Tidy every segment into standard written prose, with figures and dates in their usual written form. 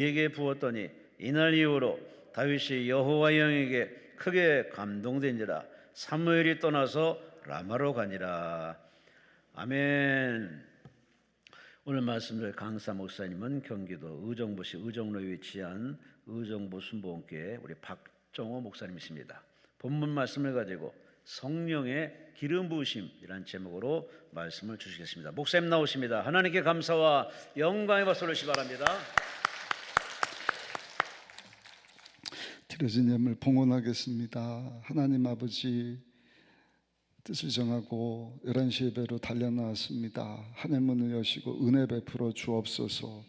에게 부었더니 이날 이후로 다윗이 여호와 영에게 크게 감동된지라 사무엘이 떠나서 라마로 가니라. 아멘. 오늘 말씀드릴 강사 목사님은 경기도 의정부시 의정로에 위치한 의정부 순복음교회 우리 박정호 목사님이십니다. 본문 말씀을 가지고 성령의 기름 부으심이라는 제목으로 말씀을 주시겠습니다. 목사님 나오십니다. 하나님께 감사와 영광의 박수 올리시기 바랍니다. 드려진 예물 봉헌하겠습니다. 하나님 아버지, 뜻을 정하고 11시 예배로 달려나왔습니다. 하늘 문을 여시고 은혜 베풀어 주옵소서.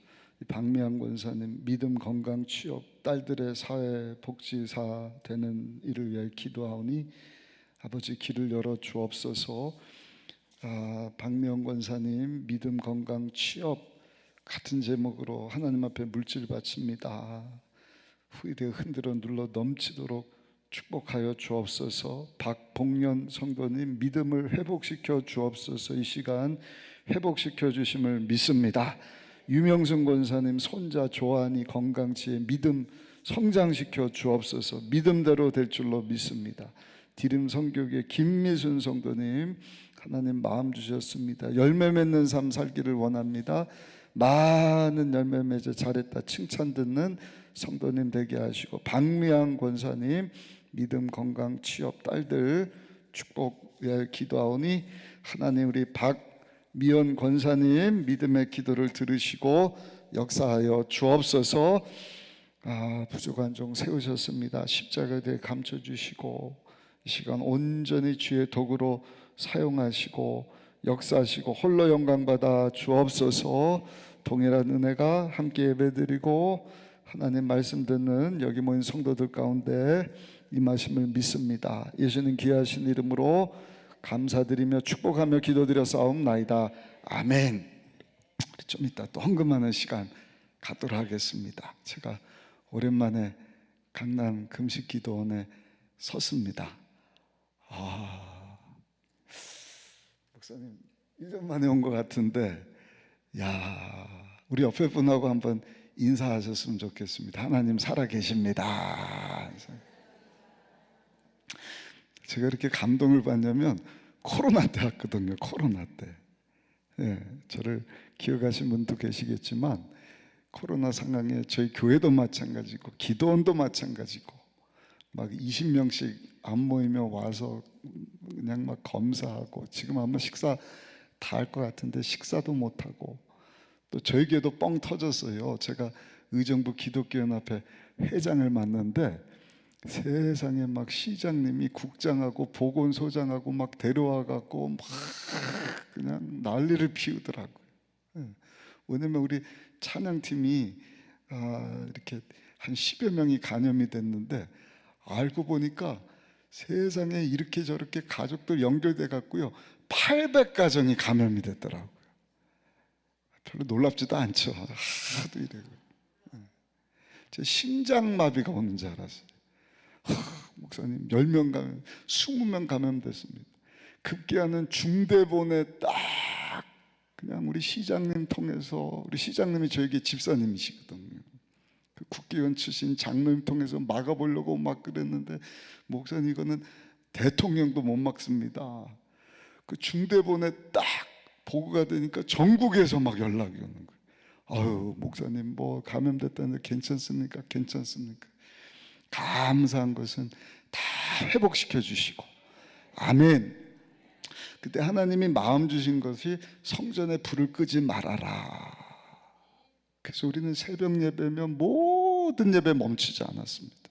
박미양 권사님 믿음 건강 취업 딸들의 사회 복지사 되는 일을 위해 기도하오니 아버지 길을 열어 주옵소서. 박미영 권사님 믿음 건강 취업 같은 제목으로 하나님 앞에 물질 바칩니다. 후일에 흔들어 눌러 넘치도록 축복하여 주옵소서. 박봉년 성도님 믿음을 회복시켜 주옵소서. 이 시간 회복시켜 주심을 믿습니다. 유명승 권사님 손자 조한이 건강치에 믿음 성장시켜 주옵소서. 믿음대로 될 줄로 믿습니다. 디림 성교계 김미순 성도님 하나님 마음 주셨습니다. 열매 맺는 삶 살기를 원합니다. 많은 열매 맺어 잘했다 칭찬 듣는 성도님 되게 하시고, 박미양 권사님 믿음 건강 취업 딸들 축복에 기도하오니 하나님 우리 박미연 권사님 믿음의 기도를 들으시고 역사하여 주옵소서. 부족한 종 세우셨습니다. 십자가에 대해 감춰주시고 이 시간 온전히 주의 도구로 사용하시고 역사하시고 홀로 영광받아 주옵소서. 동일한 은혜가 함께 예배드리고 하나님 말씀 듣는 여기 모인 성도들 가운데 임하심을 믿습니다. 예수님 귀하신 이름으로 감사드리며 축복하며 기도드려 싸움나이다. 아멘. 좀 이따 또 헌금하는 시간 갖도록 하겠습니다. 제가 오랜만에 강남 금식기도원에 섰습니다. 목사님 1년 만에 온 것 같은데 우리 옆에 분하고 한번 인사하셨으면 좋겠습니다. 하나님 살아계십니다. 제가 이렇게 감동을 받냐면 코로나 때 왔거든요. 코로나 때. 저를 기억하신 분도 계시겠지만 코로나 상황에 저희 교회도 마찬가지고 기도원도 마찬가지고 막 20명씩 안 모이면 와서 그냥 막 검사하고, 지금 아마 식사 다 할 것 같은데 식사도 못하고, 또 저희 교회도 뻥 터졌어요. 제가 의정부 기독교연합회 회장을 맡는데 세상에 막 시장님이 국장하고 보건소장하고 막 데려와 갖고 막 그냥 난리를 피우더라고요. 왜냐면 우리 찬양팀이 이렇게 한 10여 명이 감염이 됐는데 알고 보니까 세상에 이렇게 저렇게 가족들 연결돼 갖고요 800가정이 감염이 됐더라고요. 별로 놀랍지도 않죠. 하도 이래고 제 심장마비가 오는 줄 알았어요. 목사님 10명 감염, 20명 감염됐습니다. 급기야는 중대본에 딱 그냥 우리 시장님 통해서, 우리 시장님이 저에게 집사님이시거든요. 그 국회의원 출신 장로님 통해서 막아보려고 막 그랬는데 목사님 이거는 대통령도 못 막습니다. 그 중대본에 딱 보고가 되니까 전국에서 막 연락이 오는 거예요. 목사님 뭐 감염됐다는데 괜찮습니까? 괜찮습니까? 감사한 것은 다 회복시켜 주시고 아멘. 그때 하나님이 마음 주신 것이 성전에 불을 끄지 말아라. 그래서 우리는 새벽 예배면 모든 예배 멈추지 않았습니다.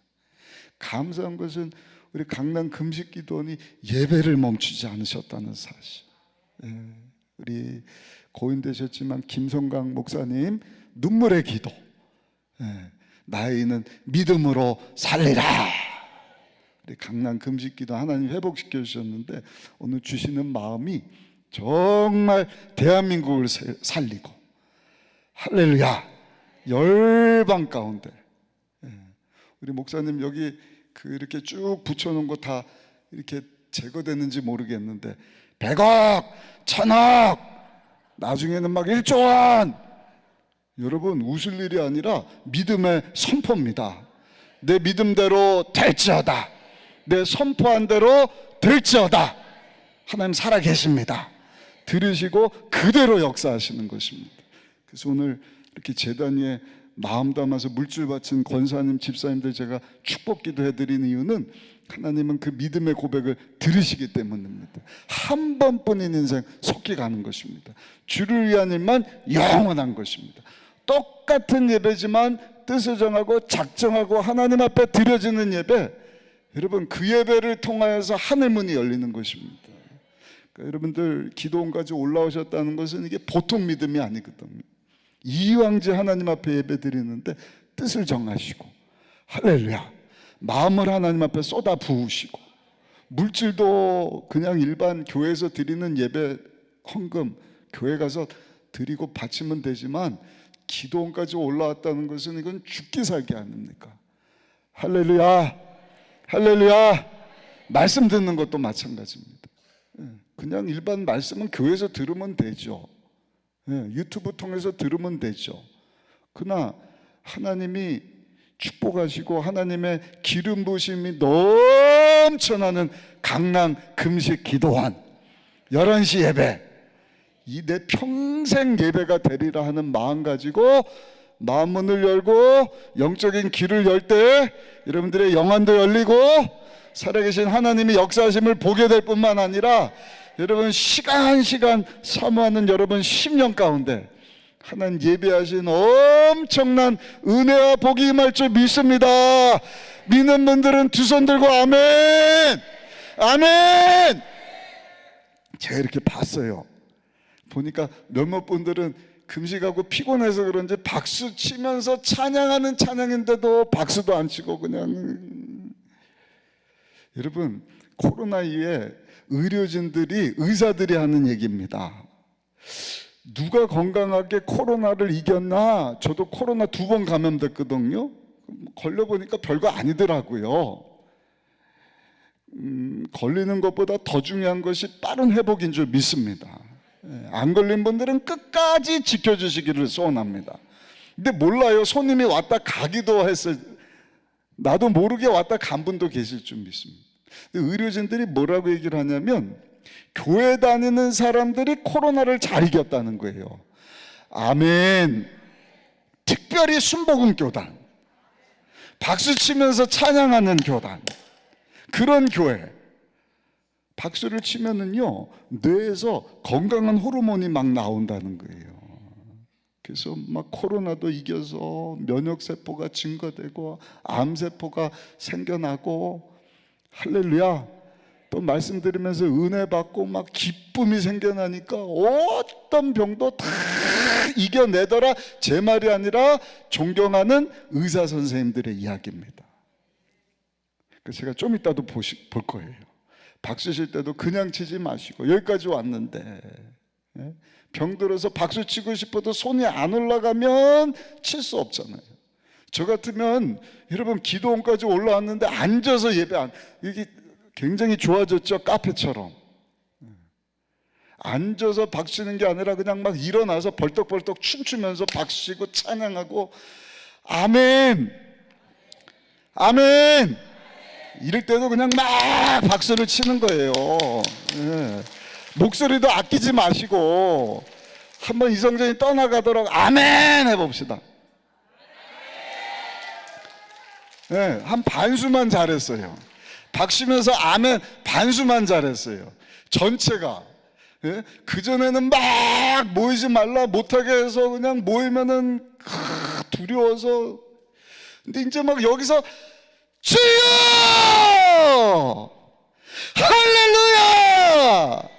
감사한 것은 우리 강남 금식기도원이 예배를 멈추지 않으셨다는 사실. 우리 고인 되셨지만 김성강 목사님 눈물의 기도, 나이는 믿음으로 살리라. 우리 강남 금식기도 하나님 회복시켜 주셨는데 오늘 주시는 마음이 정말 대한민국을 살리고, 할렐루야, 열방 가운데 우리 목사님 여기 이렇게 쭉 붙여놓은 거 다 이렇게 제거됐는지 모르겠는데 100억, 1000억, 나중에는 막 1조 원 여러분, 웃을 일이 아니라 믿음의 선포입니다. 내 믿음대로 될지어다. 내 선포한 대로 될지어다. 하나님 살아계십니다. 들으시고 그대로 역사하시는 것입니다. 그래서 오늘 이렇게 제단 위에 마음 담아서 물줄 바친 권사님, 집사님들 제가 축복 기도해드리는 이유는 하나님은 그 믿음의 고백을 들으시기 때문입니다. 한 번뿐인 인생 속히 가는 것입니다. 주를 위한 일만 영원한 것입니다. 똑같은 예배지만 뜻을 정하고 작정하고 하나님 앞에 드려지는 예배, 여러분 그 예배를 통하여서 하늘문이 열리는 것입니다. 그러니까 여러분들 기도원까지 올라오셨다는 것은 이게 보통 믿음이 아니거든요. 이왕제 하나님 앞에 예배 드리는데 뜻을 정하시고, 할렐루야, 마음을 하나님 앞에 쏟아 부으시고, 물질도 그냥 일반 교회에서 드리는 예배 헌금 교회 가서 드리고 바치면 되지만 기도원까지 올라왔다는 것은 이건 죽기 살기 아닙니까? 할렐루야, 할렐루야. 말씀 듣는 것도 마찬가지입니다. 그냥 일반 말씀은 교회에서 들으면 되죠. 유튜브 통해서 들으면 되죠. 그러나 하나님이 축복하시고 하나님의 기름 부으심이 넘쳐나는 강남 금식 기도원 11시 예배, 이 내 평생 예배가 되리라 하는 마음 가지고 마음문을 열고 영적인 길을 열 때 여러분들의 영안도 열리고 살아계신 하나님이 역사하심을 보게 될 뿐만 아니라 여러분 시간 사모하는 여러분 심령 가운데 하나님 예배하신 엄청난 은혜와 복이 임할 줄 믿습니다. 믿는 분들은 두 손 들고 아멘, 아멘. 제가 이렇게 봤어요. 보니까 몇몇 분들은 금식하고 피곤해서 그런지 박수 치면서 찬양하는 찬양인데도 박수도 안 치고 그냥. 여러분, 코로나 이후에 의료진들이, 의사들이 하는 얘기입니다. 누가 건강하게 코로나를 이겼나? 저도 코로나 2번 감염됐거든요. 걸려보니까 별거 아니더라고요. 걸리는 것보다 더 중요한 것이 빠른 회복인 줄 믿습니다. 안 걸린 분들은 끝까지 지켜주시기를 소원합니다. 근데 몰라요. 손님이 왔다 가기도 했을, 나도 모르게 왔다 간 분도 계실 줄 믿습니다. 의료진들이 뭐라고 얘기를 하냐면 교회 다니는 사람들이 코로나를 잘 이겼다는 거예요. 아멘. 특별히 순복음 교단, 박수 치면서 찬양하는 교단, 그런 교회. 박수를 치면은요 뇌에서 건강한 호르몬이 막 나온다는 거예요. 그래서 막 코로나도 이겨서 면역세포가 증가되고 암세포가 생겨나고, 할렐루야, 또 말씀드리면서 은혜 받고 막 기쁨이 생겨나니까 어떤 병도 다 이겨내더라. 제 말이 아니라 존경하는 의사 선생님들의 이야기입니다. 그래서 제가 좀 이따도 볼 거예요. 박수 칠 때도 그냥 치지 마시고, 여기까지 왔는데 병 들어서 박수 치고 싶어도 손이 안 올라가면 칠 수 없잖아요. 저 같으면 여러분 기도원까지 올라왔는데 앉아서 예배 안, 이게 굉장히 좋아졌죠. 카페처럼 앉아서 박수 치는 게 아니라 그냥 막 일어나서 벌떡벌떡 춤추면서 박수 치고 찬양하고 아멘, 아멘 이럴 때도 그냥 막 박수를 치는 거예요. 목소리도 아끼지 마시고 한번 이성전이 떠나가도록 아멘 해봅시다. 한 반수만 잘했어요. 박수면서 아멘 반수만 잘했어요. 전체가. 그전에는 막 모이지 말라 못하게 해서 그냥 모이면은 두려워서. 근데 이제 막 여기서 주여 할렐루야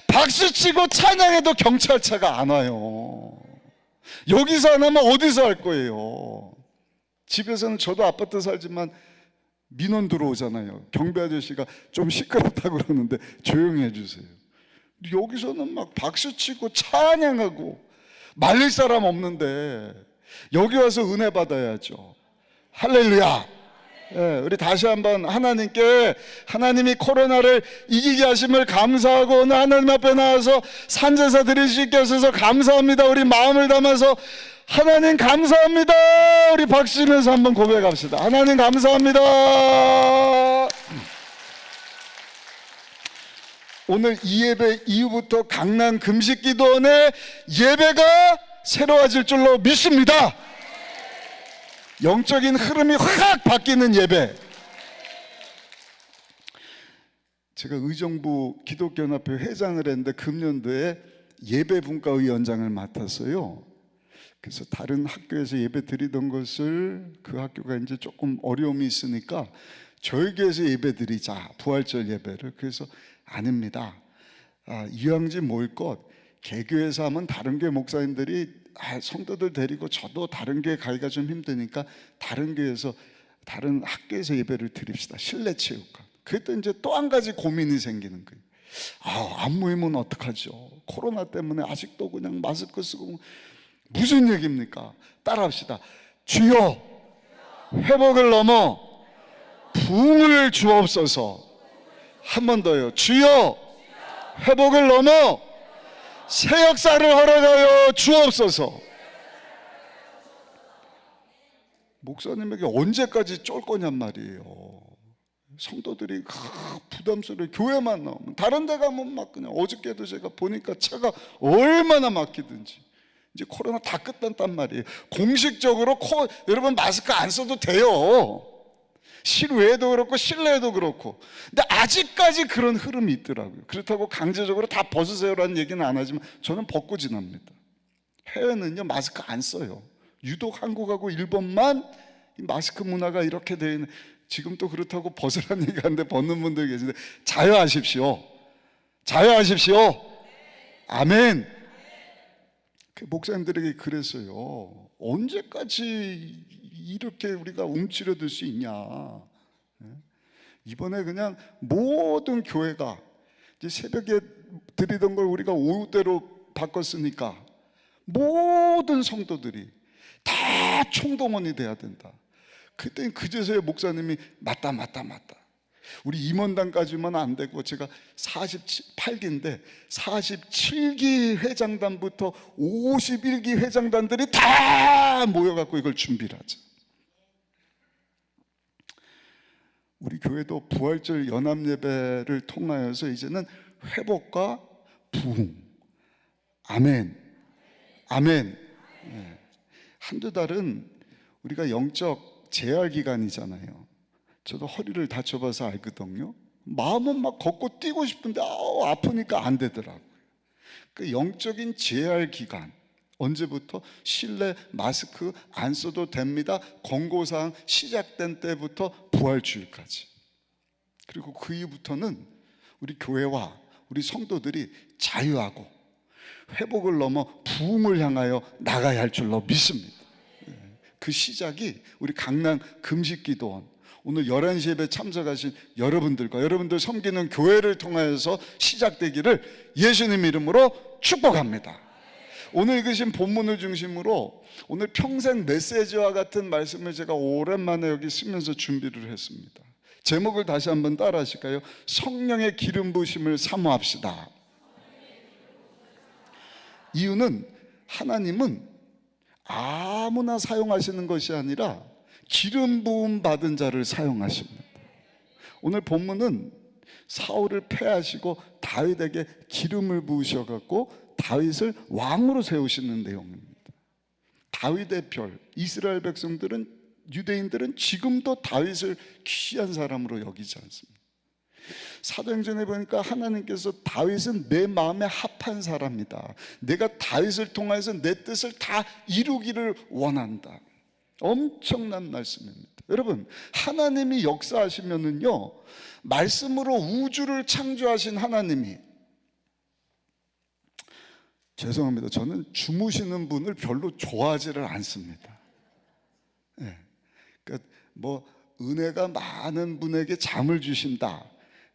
박수치고 찬양해도 경찰차가 안 와요. 여기서 안 하면 어디서 할 거예요? 집에서는 저도 아파트 살지만 민원 들어오잖아요. 경비 아저씨가 좀 시끄럽다고 그러는데 조용히 해주세요. 여기서는 막 박수치고 찬양하고 말릴 사람 없는데 여기 와서 은혜 받아야죠. 할렐루야. 우리 다시 한번 하나님께, 하나님이 코로나를 이기게 하심을 감사하고 오늘 하나님 앞에 나와서 산제사 드릴 수 있게 하셔서 감사합니다. 우리 마음을 담아서 하나님 감사합니다. 우리 박수치면서 한번 고백합시다. 하나님 감사합니다. 오늘 이 예배 이후부터 강남 금식기도원의 예배가 새로워질 줄로 믿습니다. 영적인 흐름이 확 바뀌는 예배. 제가 의정부 기독교연합회 회장을 했는데 금년도에 예배분과위원장을 맡았어요. 그래서 다른 학교에서 예배 드리던 것을 그 학교가 이제 조금 어려움이 있으니까 저희 교회에서 예배 드리자, 부활절 예배를. 그래서 아닙니다. 이왕진 모일 것 개교에서 하면 다른 교회 목사님들이 성도들 데리고 저도 다른 교회 가기가 좀 힘드니까 다른 교회에서 다른 학교에서 예배를 드립시다. 실내 체육관. 그랬더니 이제 또 한 가지 고민이 생기는 거예요. 안 모이면 어떡하죠? 코로나 때문에 아직도 그냥 마스크 쓰고. 무슨 얘기입니까? 따라합시다. 주여 회복을 넘어 부흥을 주옵소서. 한 번 더요. 주여 회복을 넘어 새 역사를 허락하여 주옵소서. 목사님에게 언제까지 쫄 거냔 말이에요. 성도들이 부담스러워. 교회만 나오면 다른 데 가면 막 그냥 어저께도 제가 보니까 차가 얼마나 막히든지. 이제 코로나 다 끝났단 말이에요. 공식적으로 여러분 마스크 안 써도 돼요. 실외에도 그렇고 실내에도 그렇고. 근데 아직까지 그런 흐름이 있더라고요. 그렇다고 강제적으로 다 벗으세요라는 얘기는 안 하지만 저는 벗고 지납니다. 해외는요 마스크 안 써요. 유독 한국하고 일본만 이 마스크 문화가 이렇게 되어 있는. 지금 또 그렇다고 벗으라는 얘기하는데 벗는 분들 계신데 자유하십시오. 자유하십시오. 아멘. 그 목사님들에게 그랬어요. 언제까지 이렇게 우리가 움츠려들 수 있냐. 이번에 그냥 모든 교회가 이제 새벽에 드리던 걸 우리가 오후대로 바꿨으니까 모든 성도들이 다 총동원이 돼야 된다. 그때 그제서야 목사님이 맞다. 우리 임원단까지만 안 되고 제가 48기인데 47기 회장단부터 51기 회장단들이 다 모여갖고 이걸 준비를 하자. 우리 교회도 부활절 연합예배를 통하여서 이제는 회복과 부흥. 아멘. 아멘. 네. 한두 달은 우리가 영적 재활 기간이잖아요. 저도 허리를 다쳐봐서 알거든요. 마음은 막 걷고 뛰고 싶은데 아프니까 안 되더라고요. 그 영적인 재활 기간. 언제부터? 실내 마스크 안 써도 됩니다. 권고사항 시작된 때부터 부활주일까지. 그리고 그 이후부터는 우리 교회와 우리 성도들이 자유하고 회복을 넘어 부흥을 향하여 나가야 할 줄로 믿습니다. 그 시작이 우리 강남 금식기도원 오늘 11시 예배 참석하신 여러분들과 여러분들 섬기는 교회를 통하여서 시작되기를 예수님 이름으로 축복합니다. 오늘 읽으신 본문을 중심으로 오늘 평생 메시지와 같은 말씀을 제가 오랜만에 여기 쓰면서 준비를 했습니다. 제목을 다시 한번 따라 하실까요? 성령의 기름 부으심을 사모합시다. 이유는 하나님은 아무나 사용하시는 것이 아니라 기름 부음 받은 자를 사용하십니다. 오늘 본문은 사울을 패하시고 다윗에게 기름을 부으셔갖고 다윗을 왕으로 세우시는 내용입니다. 다윗의 별, 이스라엘 백성들은 유대인들은 지금도 다윗을 귀한 사람으로 여기지 않습니다. 사도행전에 보니까 하나님께서 다윗은 내 마음에 합한 사람이다. 내가 다윗을 통해서 내 뜻을 다 이루기를 원한다. 엄청난 말씀입니다. 여러분, 하나님이 역사하시면은요, 말씀으로 우주를 창조하신 하나님이, 죄송합니다. 저는 주무시는 분을 별로 좋아하지를 않습니다. 네. 그러니까 은혜가 많은 분에게 잠을 주신다.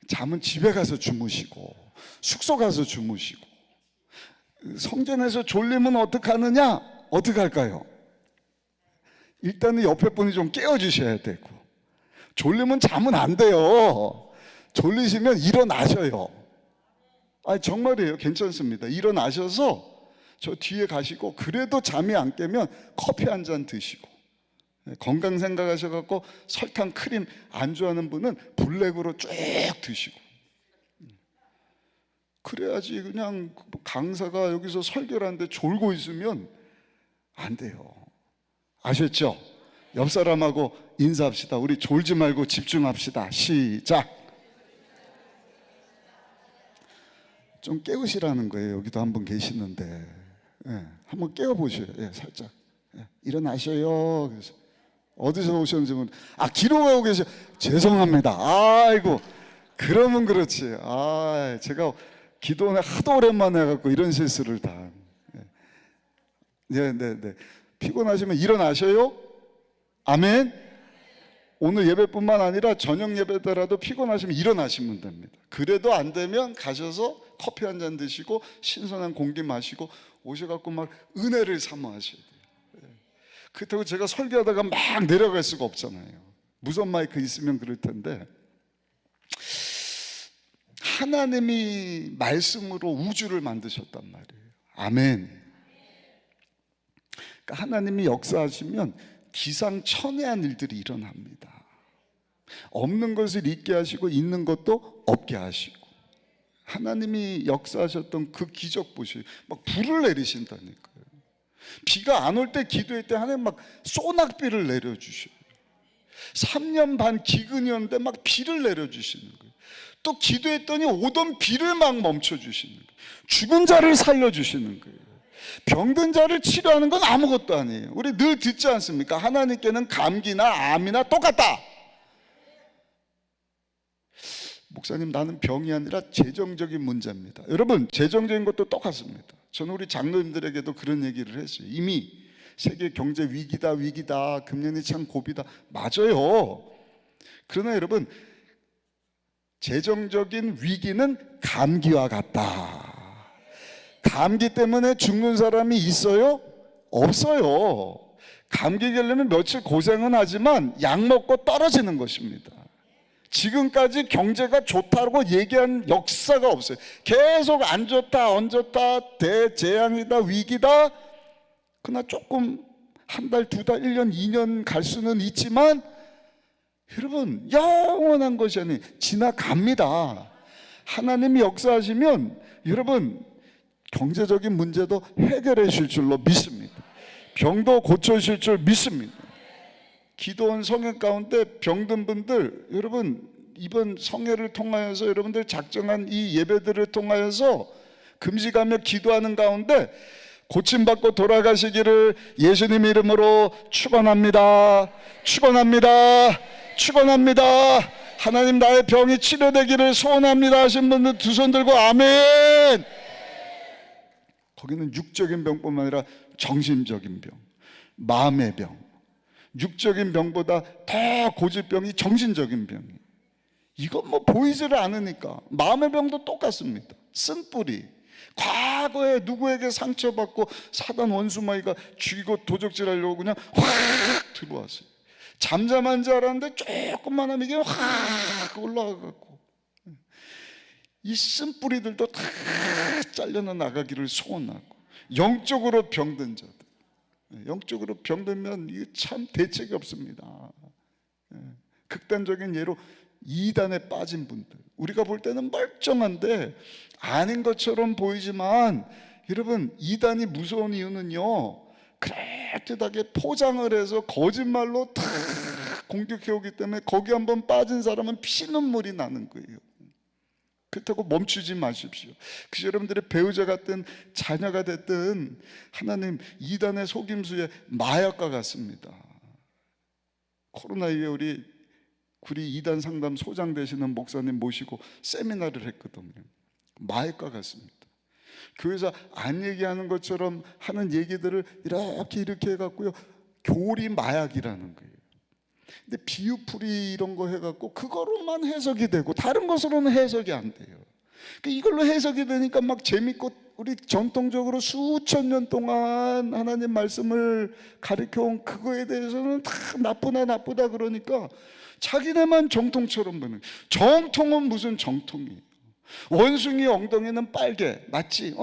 잠은 집에 가서 주무시고 숙소 가서 주무시고, 성전에서 졸리면 어떡하느냐? 어떻게 할까요? 일단은 옆에 분이 좀 깨워주셔야 되고, 졸리면 잠은 안 돼요. 졸리시면 일어나셔요. 정말이에요. 괜찮습니다. 일어나셔서 저 뒤에 가시고 그래도 잠이 안 깨면 커피 한 잔 드시고, 건강 생각하셔갖고 설탕, 크림 안 좋아하는 분은 블랙으로 쭉 드시고, 그래야지 그냥 강사가 여기서 설교를 하는데 졸고 있으면 안 돼요. 아셨죠? 옆 사람하고 인사합시다. 우리 졸지 말고 집중합시다. 시작. 좀 깨우시라는 거예요. 여기도 한 분 계시는데, 예, 한번 깨워보셔요. 예, 살짝. 예, 일어나셔요. 그래서 어디서 오셨는지 모르. 뒤로 가고 계셔. 죄송합니다. 아이고, 그러면 그렇지. 제가 기도는 하도 오랜만에 해갖고 이런 실수를 다. 네. 피곤하시면 일어나셔요. 아멘. 오늘 예배뿐만 아니라 저녁 예배더라도 피곤하시면 일어나시면 됩니다. 그래도 안 되면 가셔서 커피 한 잔 드시고 신선한 공기 마시고 오셔갖고 막 은혜를 사모하셔야 돼요. 그렇다고 제가 설교하다가 막 내려갈 수가 없잖아요. 무선 마이크 있으면 그럴 텐데, 하나님이 말씀으로 우주를 만드셨단 말이에요. 아멘. 그러니까 하나님이 역사하시면 기상천외한 일들이 일어납니다. 없는 것을 있게 하시고 있는 것도 없게 하시고, 하나님이 역사하셨던 그 기적 보시고 막 불을 내리신다니까요. 비가 안 올 때 기도할 때 하나님 막 소낙비를 내려주셔요. 3년 반 기근이었는데 막 비를 내려주시는 거예요. 또 기도했더니 오던 비를 막 멈춰주시는 거예요. 죽은 자를 살려주시는 거예요. 병든 자를 치료하는 건 아무것도 아니에요. 우리 늘 듣지 않습니까? 하나님께는 감기나 암이나 똑같다. 목사님, 나는 병이 아니라 재정적인 문제입니다. 여러분, 재정적인 것도 똑같습니다. 저는 우리 장로님들에게도 그런 얘기를 했어요. 이미 세계 경제 위기다, 금년이 참 고비다. 맞아요. 그러나 여러분, 재정적인 위기는 감기와 같다. 감기 때문에 죽는 사람이 있어요? 없어요. 감기 걸리면 며칠 고생은 하지만 약 먹고 떨어지는 것입니다. 지금까지 경제가 좋다고 얘기한 역사가 없어요. 계속 안 좋다, 대재앙이다, 위기다. 그러나 조금 한 달, 두 달, 1년, 2년 갈 수는 있지만 여러분, 영원한 것이 아닌 지나갑니다. 하나님이 역사하시면 여러분, 경제적인 문제도 해결해 주실 줄로 믿습니다. 병도 고쳐주실 줄 믿습니다. 기도원 성회 가운데 병든 분들, 여러분 이번 성회를 통하여서 여러분들 작정한 이 예배들을 통하여서 금식하며 기도하는 가운데 고침받고 돌아가시기를 예수님 이름으로 축원합니다. 하나님, 나의 병이 치료되기를 소원합니다 하신 분들 두 손 들고 아멘. 거기는 육적인 병뿐만 아니라 정신적인 병, 마음의 병, 육적인 병보다 더 고질병이 정신적인 병이에요. 이건 뭐 보이지를 않으니까. 마음의 병도 똑같습니다. 쓴뿌리, 과거에 누구에게 상처받고 사단 원수마귀가 죽이고 도적질하려고 그냥 확 들어왔어요. 잠잠한 줄 알았는데 조금만 하면 이게 확 올라가고, 이 쓴뿌리들도 다 잘려나 나가기를 소원하고, 영적으로 병든 자들, 영적으로 병들면 이게 참 대책이 없습니다. 극단적인 예로 이단에 빠진 분들, 우리가 볼 때는 멀쩡한데 아닌 것처럼 보이지만 여러분, 이단이 무서운 이유는요, 그럴듯하게 포장을 해서 거짓말로 다 공격해 오기 때문에 거기 한번 빠진 사람은 피눈물이 나는 거예요. 그렇다고 멈추지 마십시오. 그래서 여러분들의 배우자 같든 자녀가 됐든 하나님, 이단의 속임수에 마약과 같습니다. 코로나 이후에 우리 이단 상담 소장 되시는 목사님 모시고 세미나를 했거든요. 마약과 같습니다. 교회에서 안 얘기하는 것처럼 하는 얘기들을 이렇게 해갖고요, 교리 마약이라는 거예요. 근데 비유풀이 이런 거 해갖고 그거로만 해석이 되고 다른 것으로는 해석이 안 돼요. 이걸로 해석이 되니까 막 재밌고, 우리 전통적으로 수천 년 동안 하나님 말씀을 가르쳐온 그거에 대해서는 다 나쁘다 그러니까 자기네만 정통처럼 보는. 정통은 무슨 정통이에요? 원숭이 엉덩이는 빨개, 맞지?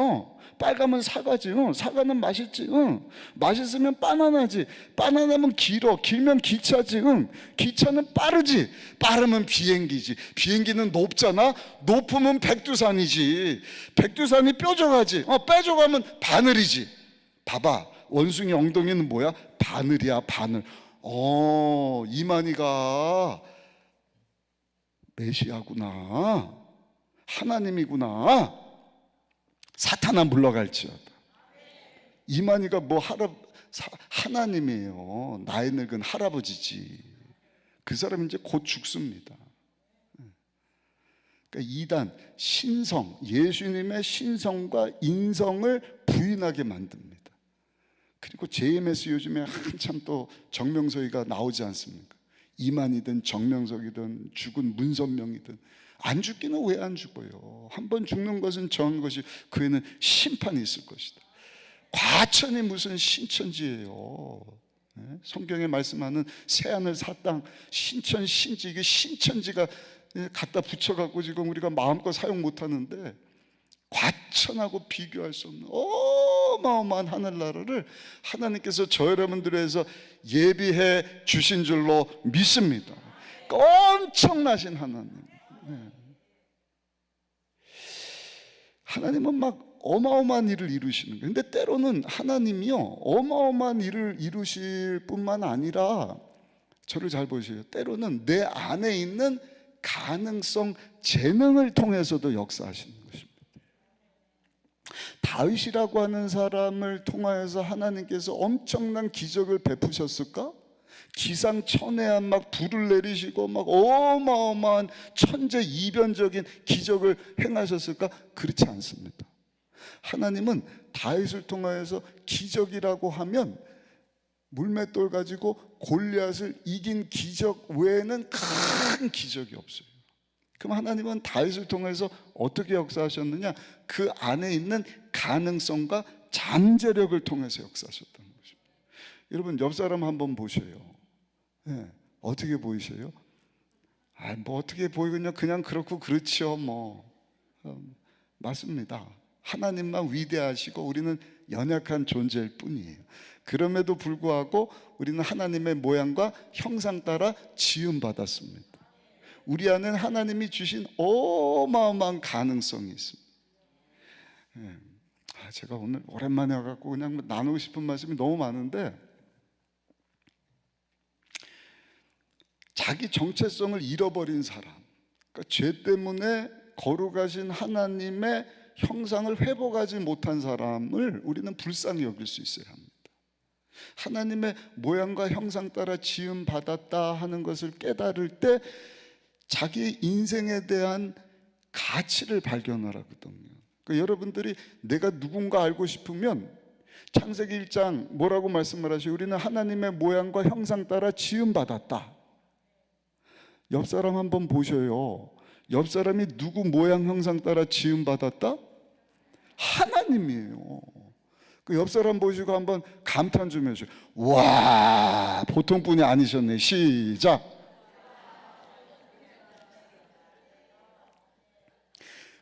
빨가면 사과지. 사과는 맛있지. 맛있으면 바나나지. 바나나면 길면 기차지. 기차는 빠르지. 빠르면 비행기지. 비행기는 높잖아. 높으면 백두산이지. 백두산이 뾰족하지. 뾰족하면 바늘이지. 봐봐, 원숭이 엉덩이는 뭐야? 바늘이야, 바늘. 이만희가 메시아구나, 하나님이구나. 사탄아 물러갈지어다. 이만희가 뭐 하나님이에요. 나이 늙은 할아버지지. 그 사람은 이제 곧 죽습니다. 그러니까 이단, 신성, 예수님의 신성과 인성을 부인하게 만듭니다. 그리고 JMS 요즘에 한참 또 정명석이가 나오지 않습니까? 이만희든 정명석이든 죽은 문선명이든 안 죽기는 왜 안 죽어요? 한번 죽는 것은 정한 것이 그 애는 심판이 있을 것이다. 과천이 무슨 신천지예요. 성경에 말씀하는 새하늘 사땅 신천 신지, 이게 신천지가 갖다 붙여갖고 지금 우리가 마음껏 사용 못하는데, 과천하고 비교할 수 없는 어마어마한 하늘나라를 하나님께서 저 여러분들을 위해서 예비해 주신 줄로 믿습니다. 엄청나신 하나님. 하나님은 막 어마어마한 일을 이루시는 거예요. 근데 때로는 하나님이요, 어마어마한 일을 이루실 뿐만 아니라, 저를 잘 보세요, 때로는 내 안에 있는 가능성, 재능을 통해서도 역사하시는 것입니다. 다윗이라고 하는 사람을 통하여서 하나님께서 엄청난 기적을 베푸셨을까? 기상천외한 막 불을 내리시고 막 어마어마한 천재이변적인 기적을 행하셨을까? 그렇지 않습니다. 하나님은 다윗을 통하여서 기적이라고 하면 물맷돌 가지고 골리앗을 이긴 기적 외에는 큰 기적이 없어요. 그럼 하나님은 다윗을 통해서 어떻게 역사하셨느냐? 그 안에 있는 가능성과 잠재력을 통해서 역사하셨다는 것입니다. 여러분, 옆 사람 한번 보셔요. 어떻게 보이세요? 뭐 어떻게 보이겠냐? 그냥 그렇고 그렇지요. 맞습니다. 하나님만 위대하시고 우리는 연약한 존재일 뿐이에요. 그럼에도 불구하고 우리는 하나님의 모양과 형상 따라 지음받았습니다. 우리 안에는 하나님이 주신 어마어마한 가능성이 있습니다. 제가 오늘 오랜만에 와갖고 그냥 나누고 싶은 말씀이 너무 많은데, 자기 정체성을 잃어버린 사람, 그러니까 죄 때문에 거룩하신 하나님의 형상을 회복하지 못한 사람을 우리는 불쌍히 여길 수 있어야 합니다. 하나님의 모양과 형상 따라 지음 받았다 하는 것을 깨달을 때 자기 인생에 대한 가치를 발견하거든요. 그러니까 여러분들이 내가 누군가 알고 싶으면 창세기 1장 뭐라고 말씀을 하시죠? 우리는 하나님의 모양과 형상 따라 지음 받았다. 옆 사람 한번 보셔요. 옆 사람이 누구 모양 형상 따라 지음 받았다? 하나님이에요. 그 옆 사람 보시고 한번 감탄 좀 해주세요. 와, 보통 분이 아니셨네. 시작.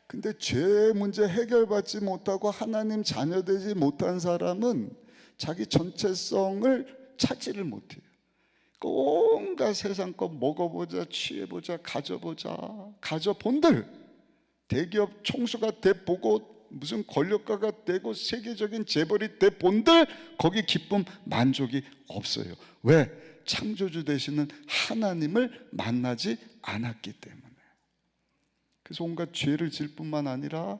근데 죄 문제 해결받지 못하고 하나님 자녀되지 못한 사람은 자기 전체성을 찾지를 못해요. 온갖 세상 것 먹어보자, 취해보자, 가져본들, 대기업 총수가 돼보고 무슨 권력가가 되고 세계적인 재벌이 돼본들, 거기 기쁨, 만족이 없어요. 왜? 창조주 되시는 하나님을 만나지 않았기 때문에. 그래서 온갖 죄를 질 뿐만 아니라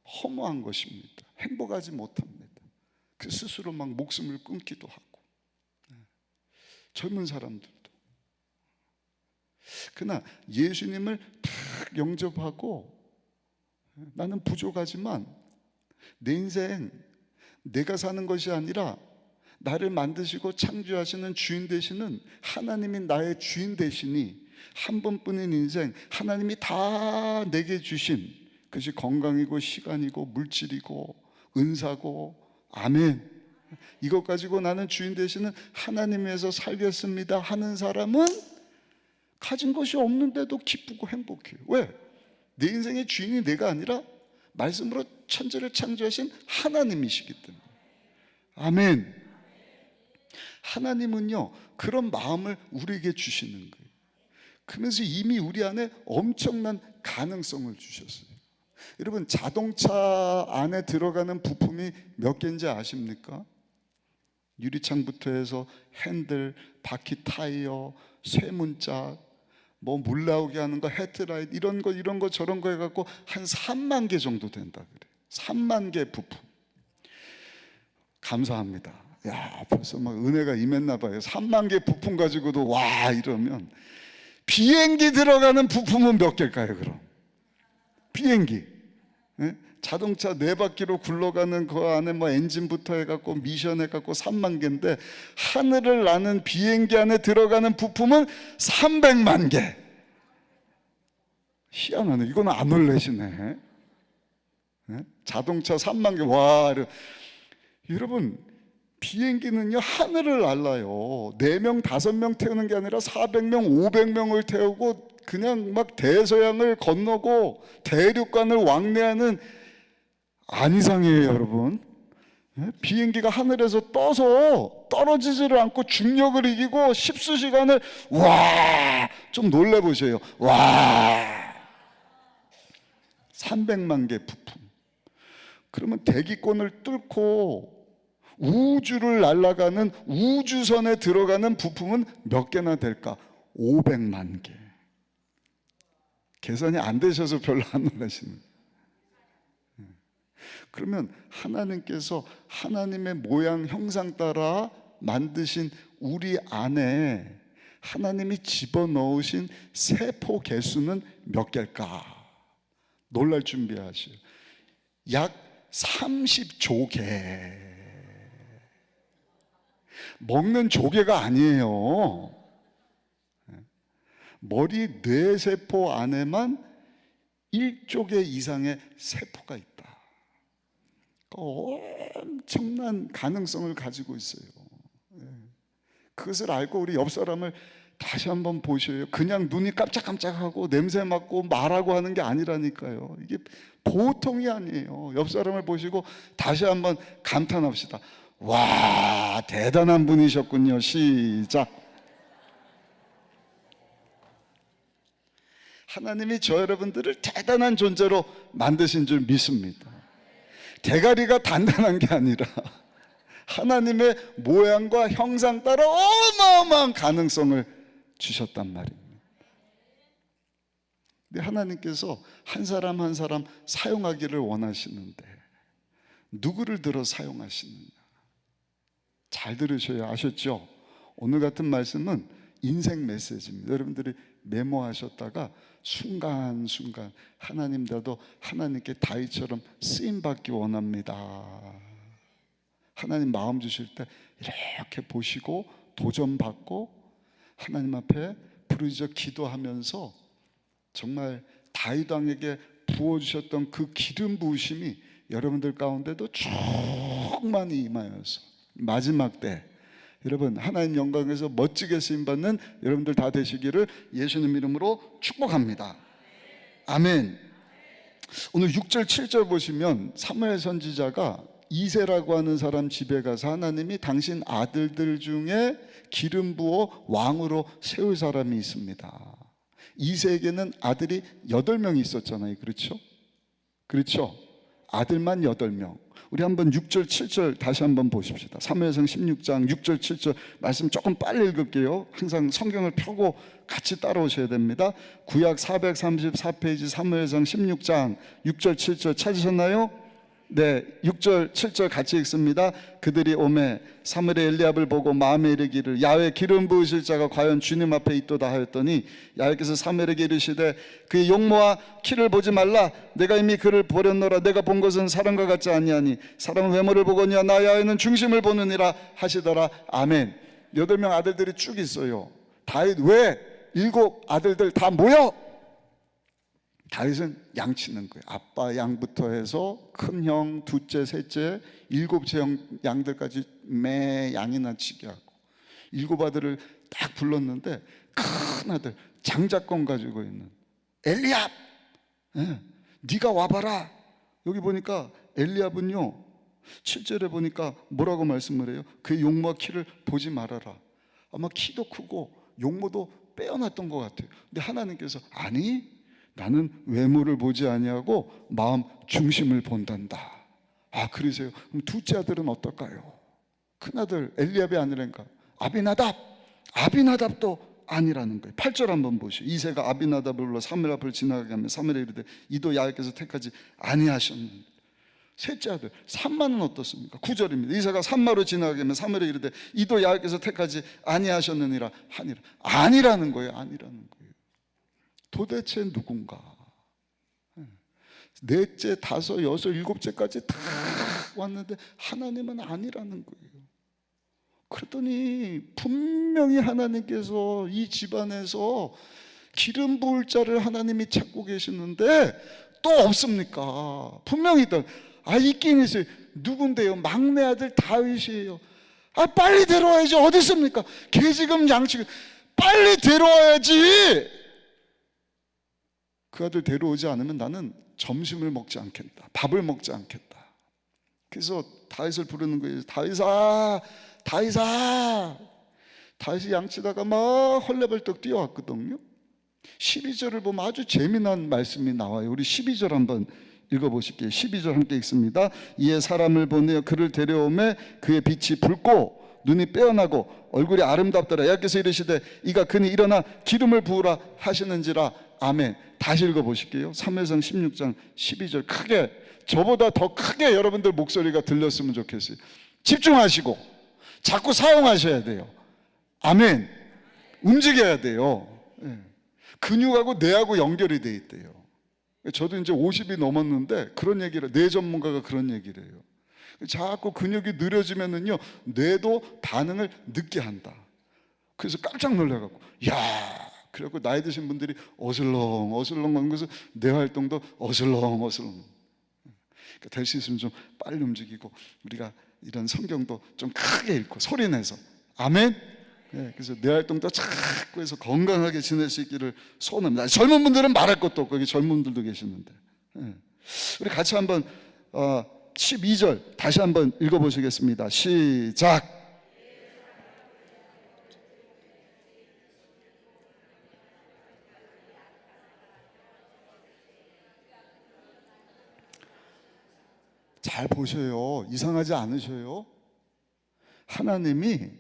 허무한 것입니다. 행복하지 못합니다. 그 스스로 막 목숨을 끊기도 하고. 젊은 사람들도. 그러나 예수님을 딱 영접하고, 나는 부족하지만 내 인생 내가 사는 것이 아니라 나를 만드시고 창조하시는 주인 되시는 하나님이 나의 주인 되시니 한 번뿐인 인생 하나님이 다 내게 주신 그것이 건강이고 시간이고 물질이고 은사고, 아멘, 이것 가지고 나는 주인 되시는 하나님에서 살겠습니다 하는 사람은 가진 것이 없는데도 기쁘고 행복해요. 왜? 내 인생의 주인이 내가 아니라 말씀으로 천지를 창조하신 하나님이시기 때문에. 아멘. 하나님은요 그런 마음을 우리에게 주시는 거예요. 그러면서 이미 우리 안에 엄청난 가능성을 주셨어요. 여러분, 자동차 안에 들어가는 부품이 몇 개인지 아십니까? 유리창부터 해서 핸들, 바퀴 타이어, 쇠문짝, 뭐 물 나오게 하는 거, 헤드라이트, 이런 거 저런 거 해갖고 한 3만 개 정도 된다 그래. 3만 개 부품. 감사합니다. 야, 벌써 막 은혜가 임했나 봐요. 3만 개 부품 가지고도 와 이러면, 비행기 들어가는 부품은 몇 개일까요? 그럼 비행기, 예? 자동차 4바퀴로 굴러가는 그 안에 뭐 엔진부터 해갖고 미션 해갖고 3만 개인데, 하늘을 나는 비행기 안에 들어가는 부품은 300만 개. 희한하네. 이거는 안 놀라시네. 예? 자동차 3만 개. 와, 여러분, 비행기는요 하늘을 날아요. 4명 5명 태우는 게 아니라 400명 500명을 태우고 그냥 막 대서양을 건너고 대륙간을 왕래하는 안이상이에요, 여러분. 비행기가 하늘에서 떠서 떨어지지를 않고 중력을 이기고 십수시간을, 와, 좀 놀래보세요. 와, 300만 개 부품. 그러면 대기권을 뚫고 우주를 날아가는 우주선에 들어가는 부품은 몇 개나 될까? 500만 개. 계산이 안 되셔서 별로 안 놀라시는. 그러면 하나님께서 하나님의 모양 형상 따라 만드신 우리 안에 하나님이 집어넣으신 세포 개수는 몇 개일까? 놀랄 준비하시오. 약 30조 개. 먹는 조개가 아니에요. 머리 뇌세포 안에만 1조 개 이상의 세포가 있다. 엄청난 가능성을 가지고 있어요. 그것을 알고 우리 옆 사람을 다시 한번 보셔요. 그냥 눈이 깜짝깜짝하고 냄새 맡고 말하고 하는 게 아니라니까요. 이게 보통이 아니에요. 옆 사람을 보시고 다시 한번 감탄합시다. 와, 대단한 분이셨군요. 시작. 하나님이 저 여러분들을 대단한 존재로 만드신 줄 믿습니다. 대가리가 단단한 게 아니라 하나님의 모양과 형상 따라 어마어마한 가능성을 주셨단 말입니다. 근데 하나님께서 한 사람 한 사람 사용하기를 원하시는데 누구를 들어 사용하시느냐? 잘 들으셔야 아셨죠? 오늘 같은 말씀은 인생 메시지입니다. 여러분들이 메모하셨다가 순간순간 하나님, 나도 하나님께 다윗처럼 쓰임받기 원합니다. 하나님 마음 주실 때 이렇게 보시고 도전받고 하나님 앞에 부르짖어 기도하면서 정말 다윗 왕에게 부어주셨던 그 기름 부으심이 여러분들 가운데도 충만히 임하여서 마지막 때 여러분 하나님 영광에서 멋지게 쓰임받는 여러분들 다 되시기를 예수님 이름으로 축복합니다. 아멘. 오늘 6절 7절 보시면 사무엘 선지자가 이새라고 하는 사람 집에 가서 하나님이 당신 아들들 중에 기름 부어 왕으로 세울 사람이 있습니다. 이새에게는 아들이 8명이 있었잖아요. 그렇죠? 아들만 8명. 우리 한번 6절 7절 다시 한번 보십시다. 사무엘상 16장 6절 7절 말씀 조금 빨리 읽을게요. 항상 성경을 펴고 같이 따라오셔야 됩니다. 구약 434페이지 사무엘상 16장 6절 7절 찾으셨나요? 네, 6절 7절 같이 읽습니다. 그들이 오매 사무엘의 엘리압을 보고 마음에 이르기를 야훼 기름 부으실 자가 과연 주님 앞에 있도다 하였더니 야훼께서 사무엘에게 이르시되 그의 용모와 키를 보지 말라. 내가 이미 그를 보렸노라. 내가 본 것은 사람과 같지 아니하니 사람은 외모를 보거니와 나 야훼는 중심을 보느니라 하시더라. 아멘. 8명 아들들이 쭉 있어요. 다윗 왜 7 아들들 다 모여? 다윗은 양치는 거예요. 아빠 양부터 해서 큰형, 둘째, 셋째, 7째 양들까지 매 양이나 치게 하고 7 아들을 딱 불렀는데 큰 아들 장자권 가지고 있는 엘리압, 네가 와봐라. 여기 보니까 엘리압은요 7절에 보니까 뭐라고 말씀을 해요? 그의 용모와 키를 보지 말아라. 아마 키도 크고 용모도 빼어났던 것 같아요. 근데 하나님께서 아니, 나는 외모를 보지 아니하고 마음 중심을 본단다. 아, 그러세요? 그럼 둘째 아들은 어떨까요? 큰아들 엘리압이 아니라니까 아비나답도 아니라는 거예요. 8절 한번 보시오. 이새가 아비나답을 불러 사무엘 앞을 지나가게 하며 사무엘이 이르되 이도 야훼께서 택하지 아니하셨는데. 셋째 아들 삼마는 어떻습니까? 9절입니다. 이새가 삼마로 지나가게 하며 사무엘이 이르되 이도 야훼께서 택하지 아니하셨느니라 하니라. 아니라는 거예요. 아니라는 거예요. 도대체 누군가? 넷째, 다섯, 여섯, 일곱째까지 다 왔는데 하나님은 아니라는 거예요. 그랬더니 분명히 하나님께서 이 집안에서 기름 부을 자를 하나님이 찾고 계시는데 또 없습니까? 분명히 있다. 있긴 있어요. 누군데요? 막내 아들 다윗이에요. 빨리 데려와야지. 어디 있습니까? 계지금 양치금 빨리 데려와야지. 그 아들 데려오지 않으면 나는 점심을 먹지 않겠다. 밥을 먹지 않겠다. 그래서 다윗을 부르는 거예요. 다윗이 양치다가 막 헐레벌떡 뛰어왔거든요. 12절을 보면 아주 재미난 말씀이 나와요. 우리 12절 한번 읽어보실게요. 12절 함께 읽습니다. 이에 사람을 보내어 그를 데려오매 그의 빛이 붉고 눈이 빼어나고 얼굴이 아름답더라. 여호와께서 이르시되 이가 그니 일어나 기름을 부으라 하시는지라. 아멘. 다시 읽어보실게요. 사무엘상 16장 12절 크게, 저보다 더 크게 여러분들 목소리가 들렸으면 좋겠어요. 집중하시고 자꾸 사용하셔야 돼요. 아멘. 움직여야 돼요. 근육하고 뇌하고 연결이 돼 있대요. 저도 이제 50이 넘었는데 그런 얘기를, 뇌 전문가가 그런 얘기를 해요. 자꾸 근육이 느려지면은요 뇌도 반응을 늦게 한다. 그래서 깜짝 놀라갖고 그래갖고 나이 드신 분들이 어슬렁 하는 것은 뇌 활동도 어슬렁. 그러니까 될 수 있으면 좀 빨리 움직이고 우리가 이런 성경도 좀 크게 읽고 소리내서 아멘. 그래서 뇌 활동도 자꾸 해서 건강하게 지낼 수 있기를 소원합니다. 젊은 분들은 말할 것도 없고 여기 젊은 분들도 계시는데 우리 같이 한번 12절 다시 한번 읽어보시겠습니다. 시작. 잘 보셔요. 이상하지 않으셔요? 하나님이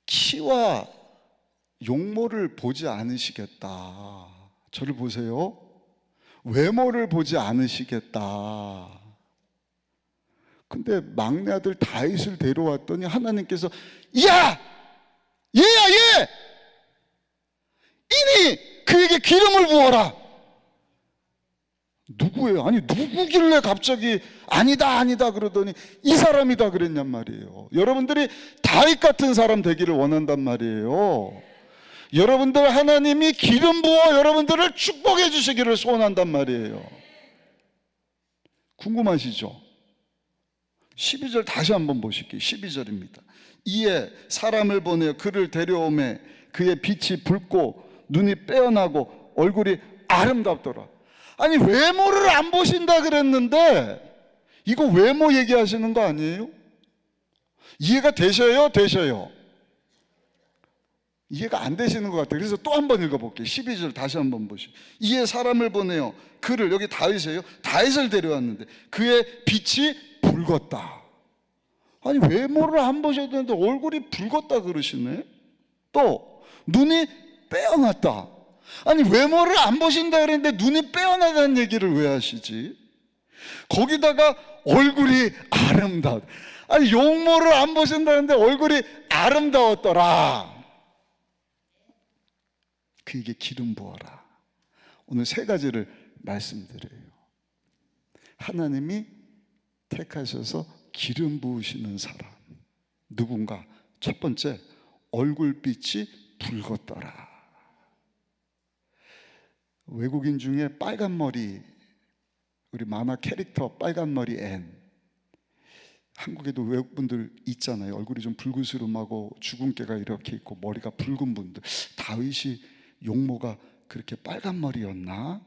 키와 용모를 보지 않으시겠다. 저를 보세요. 외모를 보지 않으시겠다. 근데 막내 아들 다윗을 데려왔더니 하나님께서 얘야! 이니 그에게 기름을 부어라. 누구예요? 아니 누구길래 갑자기 아니다 그러더니 이 사람이다 그랬냔 말이에요. 여러분들이 다윗 같은 사람 되기를 원한단 말이에요. 여러분들 하나님이 기름 부어 여러분들을 축복해 주시기를 소원한단 말이에요. 궁금하시죠? 12절 다시 한번 보실게요. 12절입니다. 이에 사람을 보내어 그를 데려오매 그의 빛이 붉고 눈이 빼어나고 얼굴이 아름답더라. 아니 외모를 안 보신다 그랬는데 이거 외모 얘기하시는 거 아니에요? 이해가 되셔요? 이해가 안 되시는 것 같아요. 그래서 또 한번 읽어볼게요. 12절 다시 한번 보시죠. 이에 사람을 보내어 그를, 여기 다윗이에요. 다윗을 데려왔는데 그의 빛이 붉었다. 아니 외모를 안 보셔도 되는데 얼굴이 붉었다 그러시네. 또 눈이 빼어났다. 아니 외모를 안 보신다 그랬는데 눈이 빼어나다는 얘기를 왜 하시지? 거기다가 얼굴이 아름다워. 아니 용모를 안 보신다는데 얼굴이 아름다웠더라. 그에게 기름 부어라. 오늘 세 가지를 말씀드려요. 하나님이 택하셔서 기름 부으시는 사람 누군가. 첫 번째, 얼굴빛이 붉었더라. 외국인 중에 빨간 머리, 우리 만화 캐릭터 빨간 머리 앤, 한국에도 외국분들 있잖아요. 얼굴이 좀 붉으스름하고 주근깨가 이렇게 있고 머리가 붉은 분들. 다윗이 용모가 그렇게 빨간 머리였나?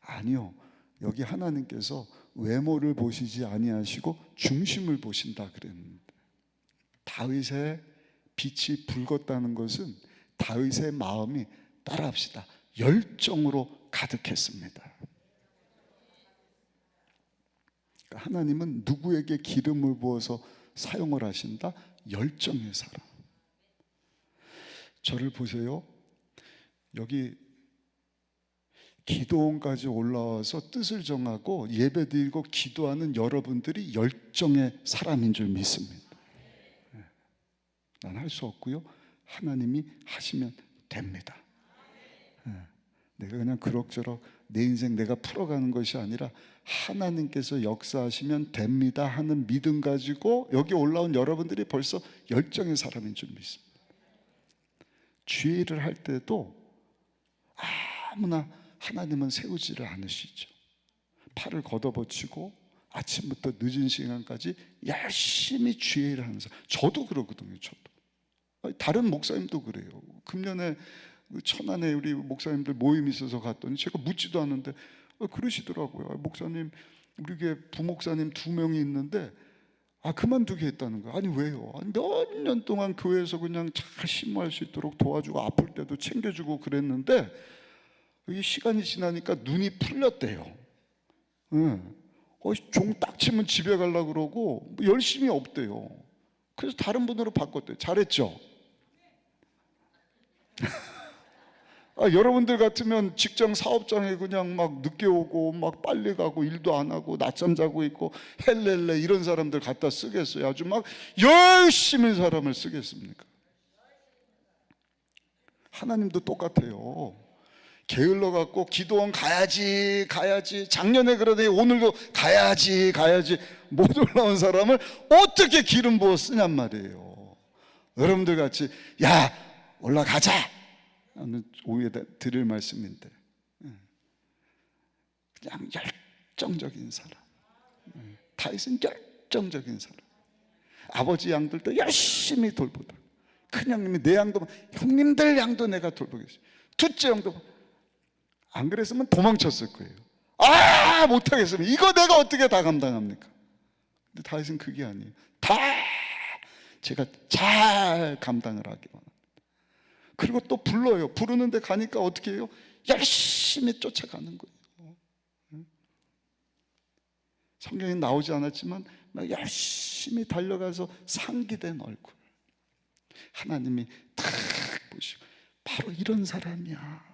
아니요. 여기 하나님께서 외모를 보시지 아니하시고 중심을 보신다 그랬는데, 다윗의 빛이 붉었다는 것은 다윗의 마음이, 따라합시다, 열정으로 가득했습니다. 하나님은 누구에게 기름을 부어서 사용을 하신다? 열정의 사람. 저를 보세요. 여기 기도원까지 올라와서 뜻을 정하고 예배드리고 기도하는 여러분들이 열정의 사람인 줄 믿습니다. 난 할 수 없고요, 하나님이 하시면 됩니다. 내가 그냥 그럭저럭 내 인생 내가 풀어가는 것이 아니라 하나님께서 역사하시면 됩니다 하는 믿음 가지고 여기 올라온 여러분들이 벌써 열정의 사람인 줄 믿습니다. 주의를 할 때도 아무나 하나님은 세우지를 않으시죠. 팔을 걷어붙이고 아침부터 늦은 시간까지 열심히 주의를 하면서, 저도 그러거든요. 저도. 다른 목사님도 그래요. 금년에 천안에 우리 목사님들 모임이 있어서 갔더니 제가 묻지도 않는데 그러시더라고요. 목사님, 우리 교회 부목사님 2명이 있는데 그만두게 했다는 거예요. 아니 왜요? 몇 년 동안 교회에서 그냥 잘 심호할 수 있도록 도와주고 아플 때도 챙겨주고 그랬는데 이 시간이 지나니까 눈이 풀렸대요. 종 딱 치면 집에 가려고 그러고 열심히 없대요. 그래서 다른 분으로 바꿨대요. 잘했죠? 여러분들 같으면 직장 사업장에 그냥 막 늦게 오고 막 빨리 가고 일도 안 하고 낮잠 자고 있고 헬렐레 이런 사람들 갖다 쓰겠어요? 아주 막 열심히 사람을 쓰겠습니까? 하나님도 똑같아요. 게을러 갖고 기도원 가야지 작년에 그러더니 오늘도 가야지 못 올라온 사람을 어떻게 기름 부어 쓰냔 말이에요. 여러분들 같이 야 올라가자 오늘 오후에 드릴 말씀인데, 그냥 열정적인 사람. 다윗은 열정적인 사람. 아버지 양들도 열심히 돌보다, 큰 형님이 내 양도, 형님들 양도 내가 돌보겠어요. 둘째 형도. 안 그랬으면 도망쳤을 거예요. 못하겠으면 이거 내가 어떻게 다 감당합니까? 근데 다윗은 그게 아니에요. 다 제가 잘 감당을 하기 원합니다. 그리고 또 불러요. 부르는데 가니까 어떻게 해요? 열심히 쫓아가는 거예요. 성경에 나오지 않았지만 막 열심히 달려가서 상기된 얼굴, 하나님이 딱 보시고 바로 이런 사람이야,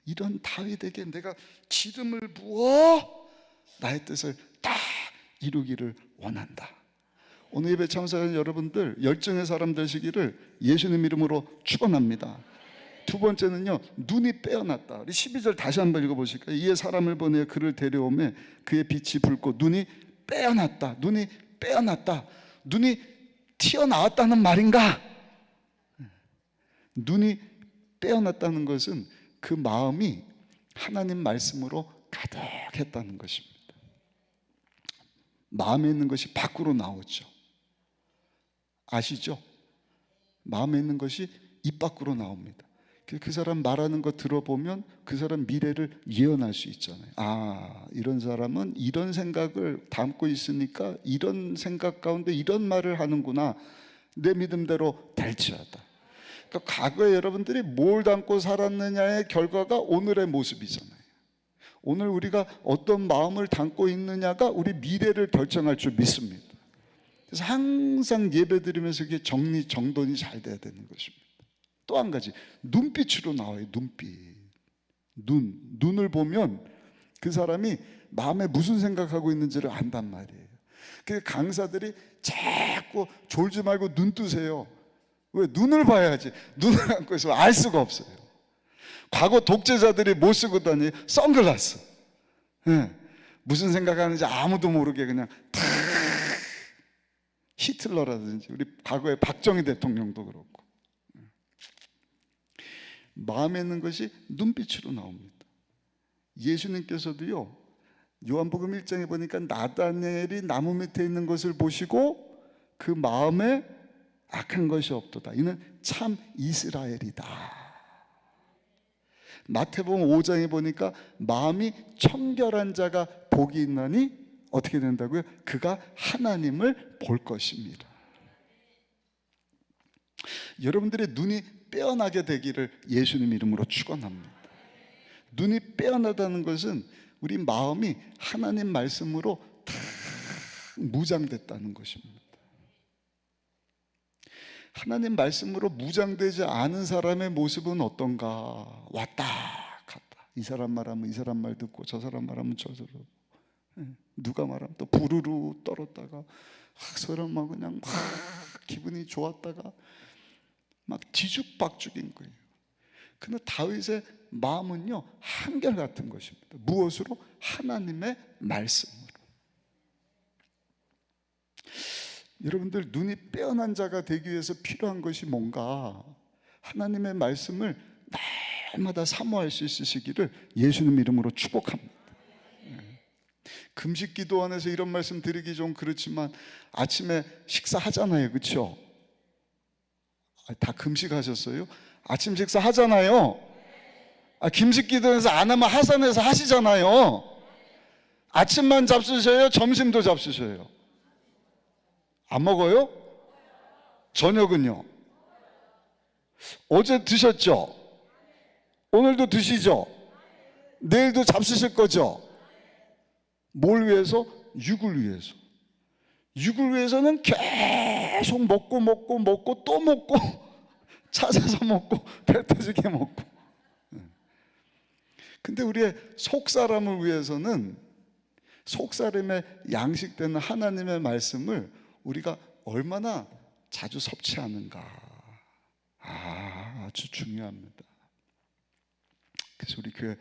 이런 다윗에게 내가 기름을 부어 나의 뜻을 다 이루기를 원한다. 오늘 예배 참석하는 여러분들 열정의 사람 되시기를 예수님 이름으로 축원합니다. 두 번째는요, 눈이 빼어났다. 우리 12절 다시 한번 읽어보실까요? 이에 사람을 보내 그를 데려오매 그의 빛이 붉고 눈이 빼어났다. 눈이 빼어났다. 눈이 튀어나왔다는 말인가? 눈이 빼어났다는 것은 그 마음이 하나님 말씀으로 가득했다는 것입니다. 마음에 있는 것이 밖으로 나오죠. 아시죠? 마음에 있는 것이 입 밖으로 나옵니다. 그 사람 말하는 거 들어보면 그 사람 미래를 예언할 수 있잖아요. 이런 사람은 이런 생각을 담고 있으니까 이런 생각 가운데 이런 말을 하는구나. 내 믿음대로 될지어다. 그러니까 과거에 여러분들이 뭘 담고 살았느냐의 결과가 오늘의 모습이잖아요. 오늘 우리가 어떤 마음을 담고 있느냐가 우리 미래를 결정할 줄 믿습니다. 그래서 항상 예배드리면서 이게 정돈이 잘 돼야 되는 것입니다. 또 한 가지, 눈빛으로 나와요. 눈을 보면 그 사람이 마음에 무슨 생각하고 있는지를 안단 말이에요. 그래서 강사들이 자꾸 졸지 말고 눈 뜨세요. 왜? 눈을 봐야지. 눈을 감고 있으면 알 수가 없어요. 과거 독재자들이 못 쓰고 다니 선글라스. 무슨 생각하는지 아무도 모르게 그냥 탁. 히틀러라든지 우리 과거의 박정희 대통령도 그렇고. 마음에 있는 것이 눈빛으로 나옵니다. 예수님께서도요, 요한복음 1장에 보니까 나다나엘이 나무 밑에 있는 것을 보시고 그 마음에 악한 것이 없도다. 이는 참 이스라엘이다. 마태복음 5장에 보니까 마음이 청결한 자가 복이 있나니 어떻게 된다고요? 그가 하나님을 볼 것입니다. 여러분들의 눈이 빼어나게 되기를 예수님 이름으로 축원합니다. 눈이 빼어나다는 것은 우리 마음이 하나님 말씀으로 다 무장됐다는 것입니다. 하나님 말씀으로 무장되지 않은 사람의 모습은 어떤가? 왔다 갔다. 이 사람 말하면 이 사람 말 듣고, 저 사람 말하면 저 사람, 누가 말하면 또 부르르 떨었다가 사람하고 그냥 막 기분이 좋았다가 막 뒤죽박죽인 거예요. 근데 다윗의 마음은요, 한결같은 것입니다. 무엇으로? 하나님의 말씀으로. 여러분들, 눈이 빼어난 자가 되기 위해서 필요한 것이 뭔가? 하나님의 말씀을 날마다 사모할 수 있으시기를 예수님 이름으로 축복합니다. 금식 기도 안에서 이런 말씀 드리기 좀 그렇지만 아침에 식사하잖아요, 그렇죠? 다 금식하셨어요? 아침 식사 하잖아요. 김식 기도에서 안 하면 하산해서 하시잖아요. 아침만 잡수셔요? 점심도 잡수셔요? 안 먹어요? 저녁은요? 어제 드셨죠? 오늘도 드시죠? 내일도 잡수실 거죠? 뭘 위해서? 육을 위해서. 육을 위해서는 계속 먹고 또 먹고 찾아서 먹고 배 터지게 먹고. 근데 우리의 속사람을 위해서는 속사람의 양식되는 하나님의 말씀을 우리가 얼마나 자주 섭취하는가, 아주 중요합니다. 그래서 우리 교회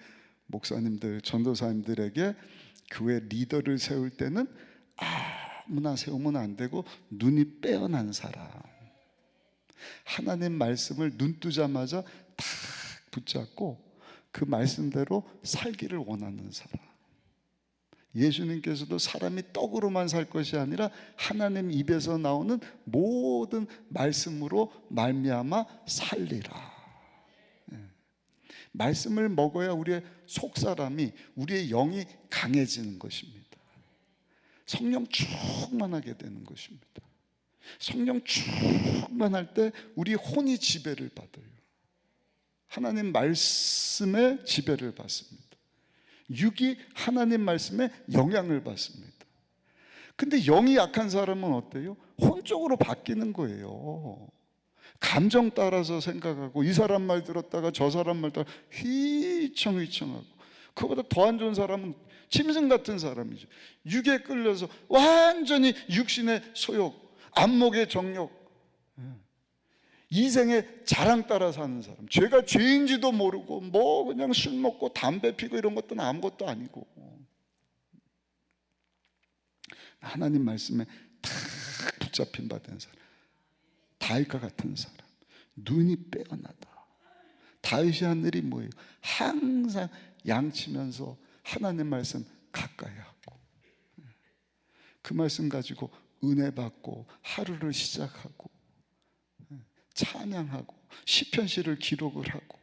목사님들, 전도사님들에게 교회 리더를 세울 때는 아무나 세우면 안 되고 눈이 빼어난 사람, 하나님 말씀을 눈 뜨자마자 탁 붙잡고 그 말씀대로 살기를 원하는 사람. 예수님께서도 사람이 떡으로만 살 것이 아니라 하나님 입에서 나오는 모든 말씀으로 말미암아 살리라. 말씀을 먹어야 우리의 속사람이, 우리의 영이 강해지는 것입니다. 성령 충만하게 되는 것입니다. 성령 충만할 때 우리 혼이 지배를 받아요. 하나님 말씀의 지배를 받습니다. 육이 하나님 말씀에 영향을 받습니다. 근데 영이 약한 사람은 어때요? 혼 쪽으로 바뀌는 거예요. 감정 따라서 생각하고, 이 사람 말 들었다가 저 사람 말 따라 휘청휘청하고. 그보다 더 안 좋은 사람은 짐승 같은 사람이죠. 육에 끌려서 완전히 육신의 소욕, 안목의 정욕, 이생의 자랑 따라 사는 사람. 죄가 죄인지도 모르고 뭐 그냥 술 먹고 담배 피고 이런 것도 아무것도 아니고, 하나님 말씀에 탁 붙잡힌 바 된 사람, 다윗과 같은 사람, 눈이 빼어나다. 다윗이 한 일이 뭐예요? 항상 양치면서 하나님 말씀 가까이 하고, 그 말씀 가지고 은혜 받고 하루를 시작하고 찬양하고 시편시를 기록을 하고.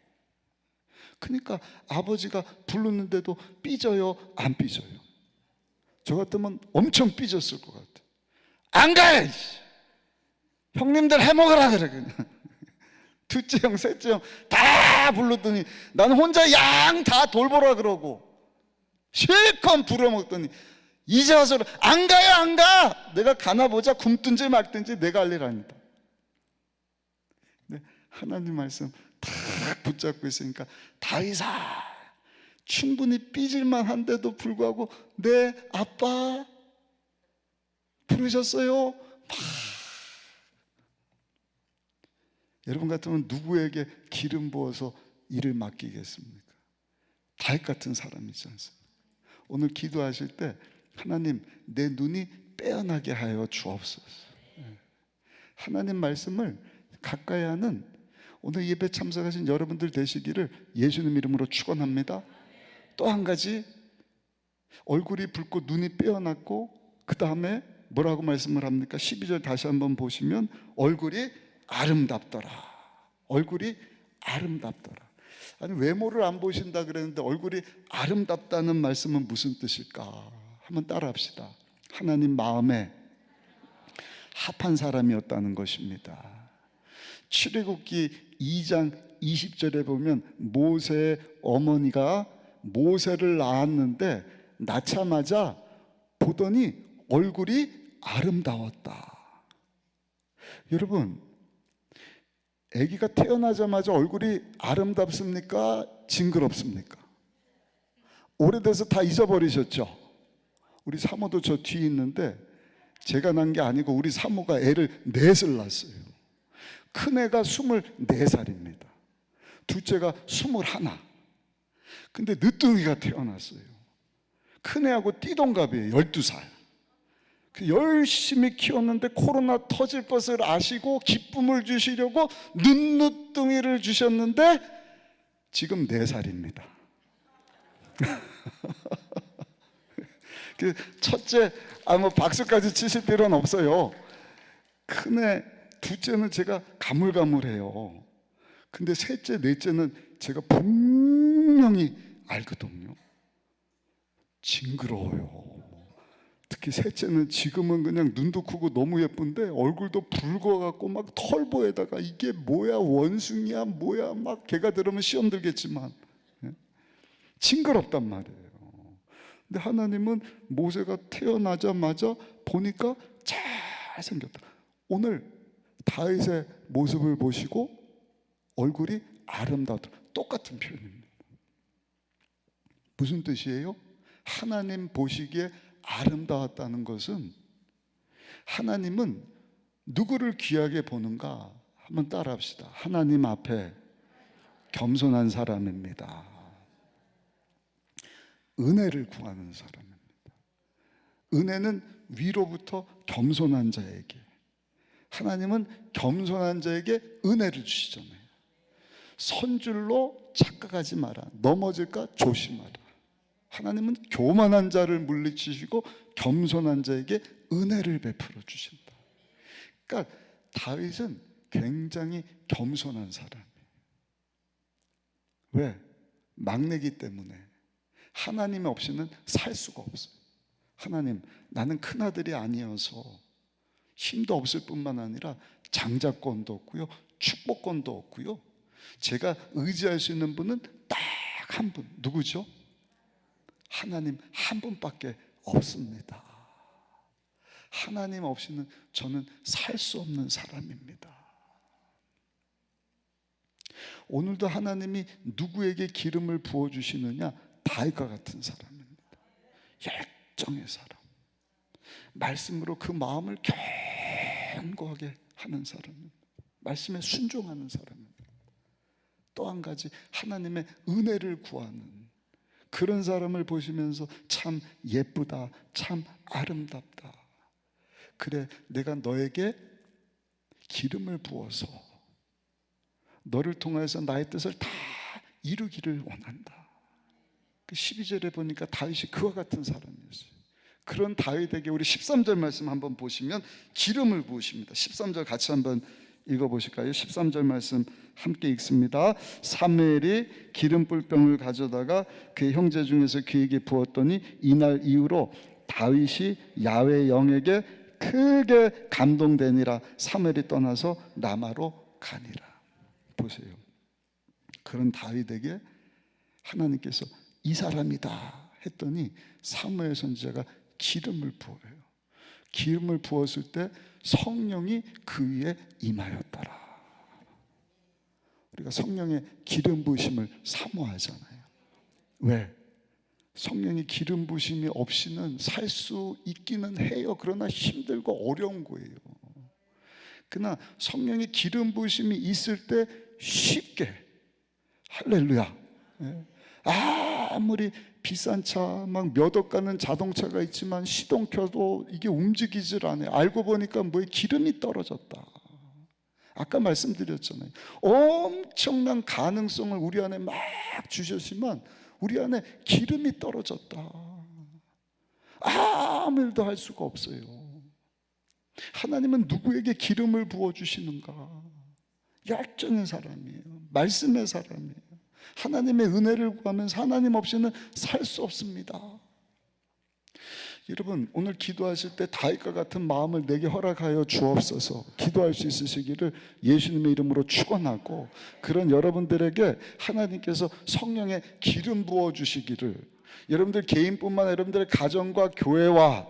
그러니까 아버지가 부르는데도 삐져요? 안 삐져요? 저 같으면 엄청 삐졌을 것 같아요. 안 가! 형님들 해먹으라 그래 그냥. 둘째 형, 셋째 형 다 불렀더니 나는 혼자 양 다 돌보라 그러고 실컷 부려먹더니 이제 와서 안 가요, 안 가! 내가 가나 보자. 굶든지 말든지 내가 할 일 아니다. 하나님 말씀 다 붙잡고 있으니까 다윗아, 충분히 삐질만 한데도 불구하고 네 아빠 부르셨어요? 여러분 같으면 누구에게 기름 부어서 일을 맡기겠습니까? 다윗 같은 사람이지 않습니까? 오늘 기도하실 때 하나님, 내 눈이 빼어나게 하여 주옵소서. 하나님 말씀을 가까이 하는 오늘 예배 참석하신 여러분들 되시기를 예수님 이름으로 축원합니다. 또 한 가지, 얼굴이 붉고 눈이 빼어났고 그 다음에 뭐라고 말씀을 합니까? 12절 다시 한번 보시면 얼굴이 아름답더라. 얼굴이 아름답더라. 아니 외모를 안 보신다 그랬는데 얼굴이 아름답다는 말씀은 무슨 뜻일까? 한번 따라합시다. 하나님 마음에 합한 사람이었다는 것입니다. 출애굽기 2장 20절에 보면 모세의 어머니가 모세를 낳았는데 낳자마자 보더니 얼굴이 아름다웠다. 여러분, 아기가 태어나자마자 얼굴이 아름답습니까? 징그럽습니까? 오래돼서 다 잊어버리셨죠? 우리 사모도 저 뒤에 있는데 제가 난 게 아니고 우리 사모가 애를 넷을 낳았어요. 큰애가 24살입니다. 둘째가 21. 근데 늦둥이가 태어났어요. 큰애하고 띠동갑이에요. 12살. 열심히 키웠는데 코로나 터질 것을 아시고 기쁨을 주시려고 눈누뚱이를 주셨는데 지금 4살입니다. 첫째, 뭐 박수까지 치실 필요는 없어요. 큰애, 둘째는 제가 가물가물해요. 근데 셋째, 넷째는 제가 분명히 알거든요. 징그러워요. 특히 셋째는 지금은 그냥 눈도 크고 너무 예쁜데 얼굴도 붉어갖고 막 털보에다가 이게 뭐야, 원숭이야 뭐야, 막 걔가 들으면 시험 들겠지만 징그럽단 말이에요. 근데 하나님은 모세가 태어나자마자 보니까 잘생겼다. 오늘 다윗의 모습을 보시고 얼굴이 아름다웠다. 똑같은 표현입니다. 무슨 뜻이에요? 하나님 보시기에 아름다웠다는 것은 하나님은 누구를 귀하게 보는가? 한번 따라합시다. 하나님 앞에 겸손한 사람입니다. 은혜를 구하는 사람입니다. 은혜는 위로부터 겸손한 자에게, 하나님은 겸손한 자에게 은혜를 주시잖아요. 선줄로 착각하지 마라. 넘어질까 조심하라. 하나님은 교만한 자를 물리치시고 겸손한 자에게 은혜를 베풀어 주신다. 그러니까 다윗은 굉장히 겸손한 사람이에요. 왜? 막내기 때문에. 하나님 없이는 살 수가 없어요. 하나님, 나는 큰아들이 아니어서 힘도 없을 뿐만 아니라 장자권도 없고요, 축복권도 없고요. 제가 의지할 수 있는 분은 딱 한 분. 누구죠? 하나님 한 분밖에 없습니다. 하나님 없이는 저는 살 수 없는 사람입니다. 오늘도 하나님이 누구에게 기름을 부어주시느냐? 다윗과 같은 사람입니다. 열정의 사람, 말씀으로 그 마음을 견고하게 하는 사람입니다. 말씀에 순종하는 사람입니다. 또 한 가지, 하나님의 은혜를 구하는 그런 사람을 보시면서 참 예쁘다, 참 아름답다. 그래, 내가 너에게 기름을 부어서 너를 통해서 나의 뜻을 다 이루기를 원한다. 12절에 보니까 다윗이 그와 같은 사람이었어요. 그런 다윗에게 우리 13절 말씀 한번 보시면 기름을 부으십니다. 13절 같이 한번 읽어보실까요? 13절 말씀 함께 읽습니다. 사무엘이 기름 뿔병을 가져다가 그의 형제 중에서 그에게 부었더니 이날 이후로 다윗이 야훼 영에게 크게 감동되니라. 사무엘이 떠나서 라마로 가니라. 보세요. 그런 다윗에게 하나님께서 이 사람이다 했더니 사무엘 선지자가 기름을 부어요. 기름을 부었을 때 성령이 그 위에 임하였더라. 우리가 성령의 기름 부으심을 사모하잖아요. 왜? 성령의 기름 부으심이 없이는 살 수 있기는 해요. 그러나 힘들고 어려운 거예요. 그러나 성령의 기름 부으심이 있을 때 쉽게, 할렐루야, 아무리 비싼 차, 막 몇 억 가는 자동차가 있지만 시동 켜도 이게 움직이질 않아요. 알고 보니까 뭐에 기름이 떨어졌다. 아까 말씀드렸잖아요. 엄청난 가능성을 우리 안에 막 주셨지만 우리 안에 기름이 떨어졌다. 아무 일도 할 수가 없어요. 하나님은 누구에게 기름을 부어주시는가? 열정의 사람이에요. 말씀의 사람이에요. 하나님의 은혜를 구하면서 하나님 없이는 살 수 없습니다. 여러분, 오늘 기도하실 때 다윗과 같은 마음을 내게 허락하여 주옵소서. 기도할 수 있으시기를 예수님의 이름으로 축원하고, 그런 여러분들에게 하나님께서 성령의 기름 부어 주시기를, 여러분들 개인뿐만 아니라 여러분들의 가정과 교회와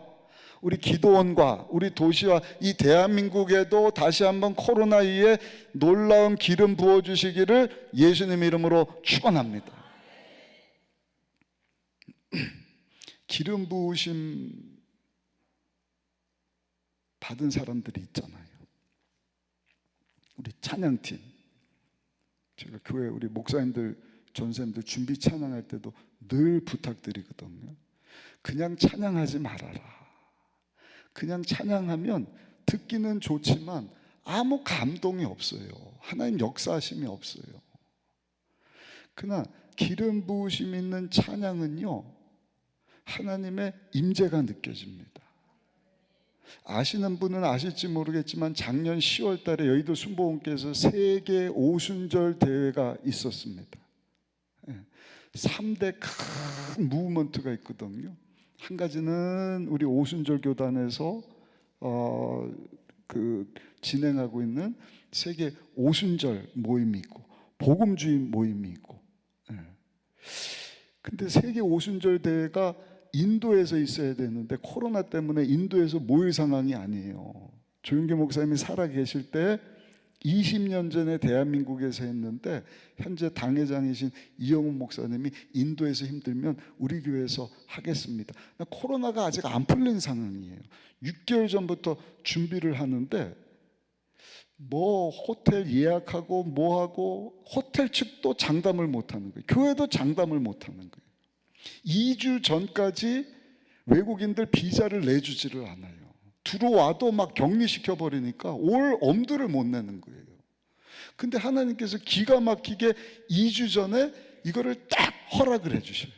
우리 기도원과 우리 도시와 이 대한민국에도 다시 한번 코로나 이후에 놀라운 기름 부어 주시기를 예수님의 이름으로 축원합니다. 기름 부으심 받은 사람들이 있잖아요. 우리 찬양팀, 제가 교회 우리 목사님들, 전사님들 준비 찬양할 때도 늘 부탁드리거든요. 그냥 찬양하지 말아라. 그냥 찬양하면 듣기는 좋지만 아무 감동이 없어요. 하나님 역사하심이 없어요. 그러나 기름 부으심 있는 찬양은요, 하나님의 임재가 느껴집니다. 아시는 분은 아실지 모르겠지만 작년 10월 달에 여의도 순복음교회에서 세계 오순절 대회가 있었습니다. 3대 큰 무브먼트가 있거든요. 한 가지는 우리 오순절 교단에서 진행하고 있는 세계 오순절 모임이 있고 복음주의 모임이 있고. 근데 세계 오순절 대회가 인도에서 있어야 되는데 코로나 때문에 인도에서 모일 상황이 아니에요. 조윤교 목사님이 살아 계실 때 20년 전에 대한민국에서 했는데 현재 당회장이신 이영훈 목사님이 인도에서 힘들면 우리 교회에서 하겠습니다. 코로나가 아직 안 풀린 상황이에요. 6개월 전부터 준비를 하는데 뭐 호텔 예약하고 뭐하고 호텔 측도 장담을 못하는 거예요. 교회도 장담을 못하는 거예요. 2주 전까지 외국인들 비자를 내주지를 않아요. 들어와도 막 격리시켜 버리니까 올 엄두를 못 내는 거예요. 근데 하나님께서 기가 막히게 2주 전에 이거를 딱 허락을 해주셔요.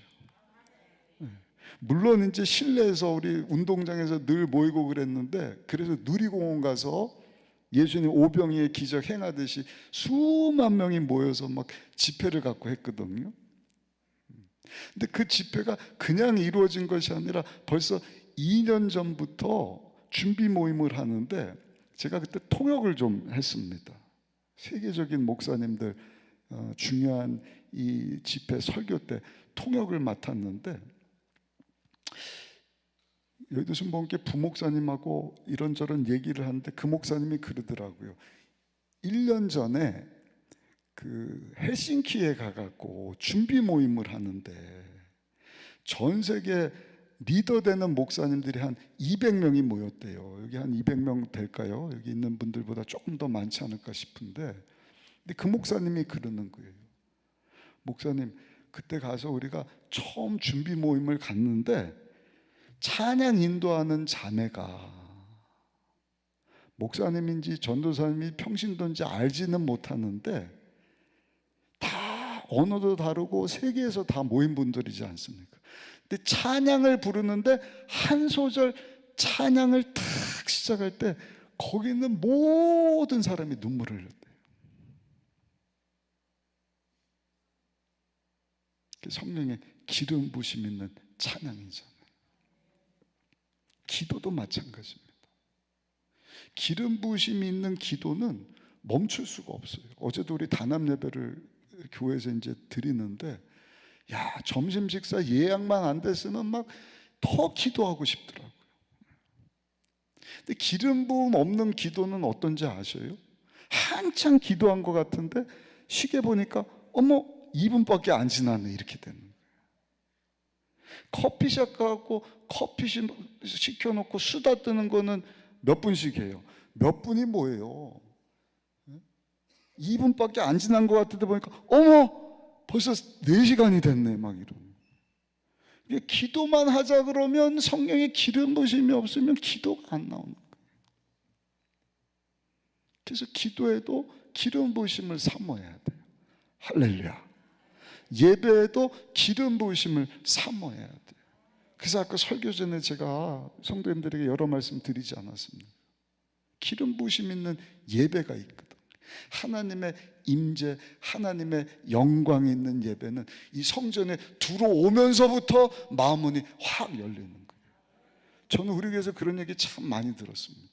물론 이제 실내에서 우리 운동장에서 늘 모이고 그랬는데, 그래서 누리공원 가서 예수님 오병이의 기적 행하듯이 수만 명이 모여서 막 집회를 갖고 했거든요. 근데 그 집회가 그냥 이루어진 것이 아니라 벌써 2년 전부터 준비 모임을 하는데, 제가 그때 통역을 좀 했습니다. 세계적인 목사님들 중요한 이 집회 설교 때 통역을 맡았는데, 여의도 순복음교회 부목사님하고 이런저런 얘기를 하는데 그 목사님이 그러더라고요. 1년 전에 그 헬싱키에 가갖고 준비 모임을 하는데 전 세계 리더 되는 목사님들이 한 200명이 모였대요. 여기 한 200명 될까요? 여기 있는 분들보다 조금 더 많지 않을까 싶은데, 근데 그 목사님이 그러는 거예요. 목사님, 그때 가서 우리가 처음 준비 모임을 갔는데 찬양 인도하는 자매가 목사님인지 전도사님이 평신도인지 알지는 못하는데 다 언어도 다르고 세계에서 다 모인 분들이지 않습니까? 근데 찬양을 부르는데 한 소절 찬양을 탁 시작할 때 거기 있는 모든 사람이 눈물을 흘렸대요. 성령의 기름 부심 있는 찬양이잖아요. 기도도 마찬가지입니다. 기름 부심이 있는 기도는 멈출 수가 없어요. 어제도 우리 단합 예배를 교회에서 이제 드리는데, 야, 점심 식사 예약만 안 됐으면 막 더 기도하고 싶더라고요. 근데 기름 부음 없는 기도는 어떤지 아셔요? 한참 기도한 것 같은데 시계 보니까 어머 2분밖에 안 지났네, 이렇게 되는 거예요. 커피숍 가고 커피 시켜놓고 수다 뜨는 거는 몇 분씩 해요. 몇 분이 뭐예요? 2분밖에 안 지난 것 같은데 보니까 어머 벌써 4시간이 됐네, 막 이러는. 기도만 하자 그러면 성령의 기름 부심이 없으면 기도가 안 나오는 거예요. 그래서 기도에도 기름 부심을 사모해야 돼요. 할렐루야. 예배에도 기름 부심을 사모해야 돼요. 그래서 아까 설교 전에 제가 성도님들에게 여러 말씀 드리지 않았습니까? 기름 부심 있는 예배가 있거든. 하나님의 임재, 하나님의 영광이 있는 예배는 이 성전에 들어오면서부터 마음문이 확 열리는 거예요. 저는 우리 교회에서 그런 얘기 참 많이 들었습니다.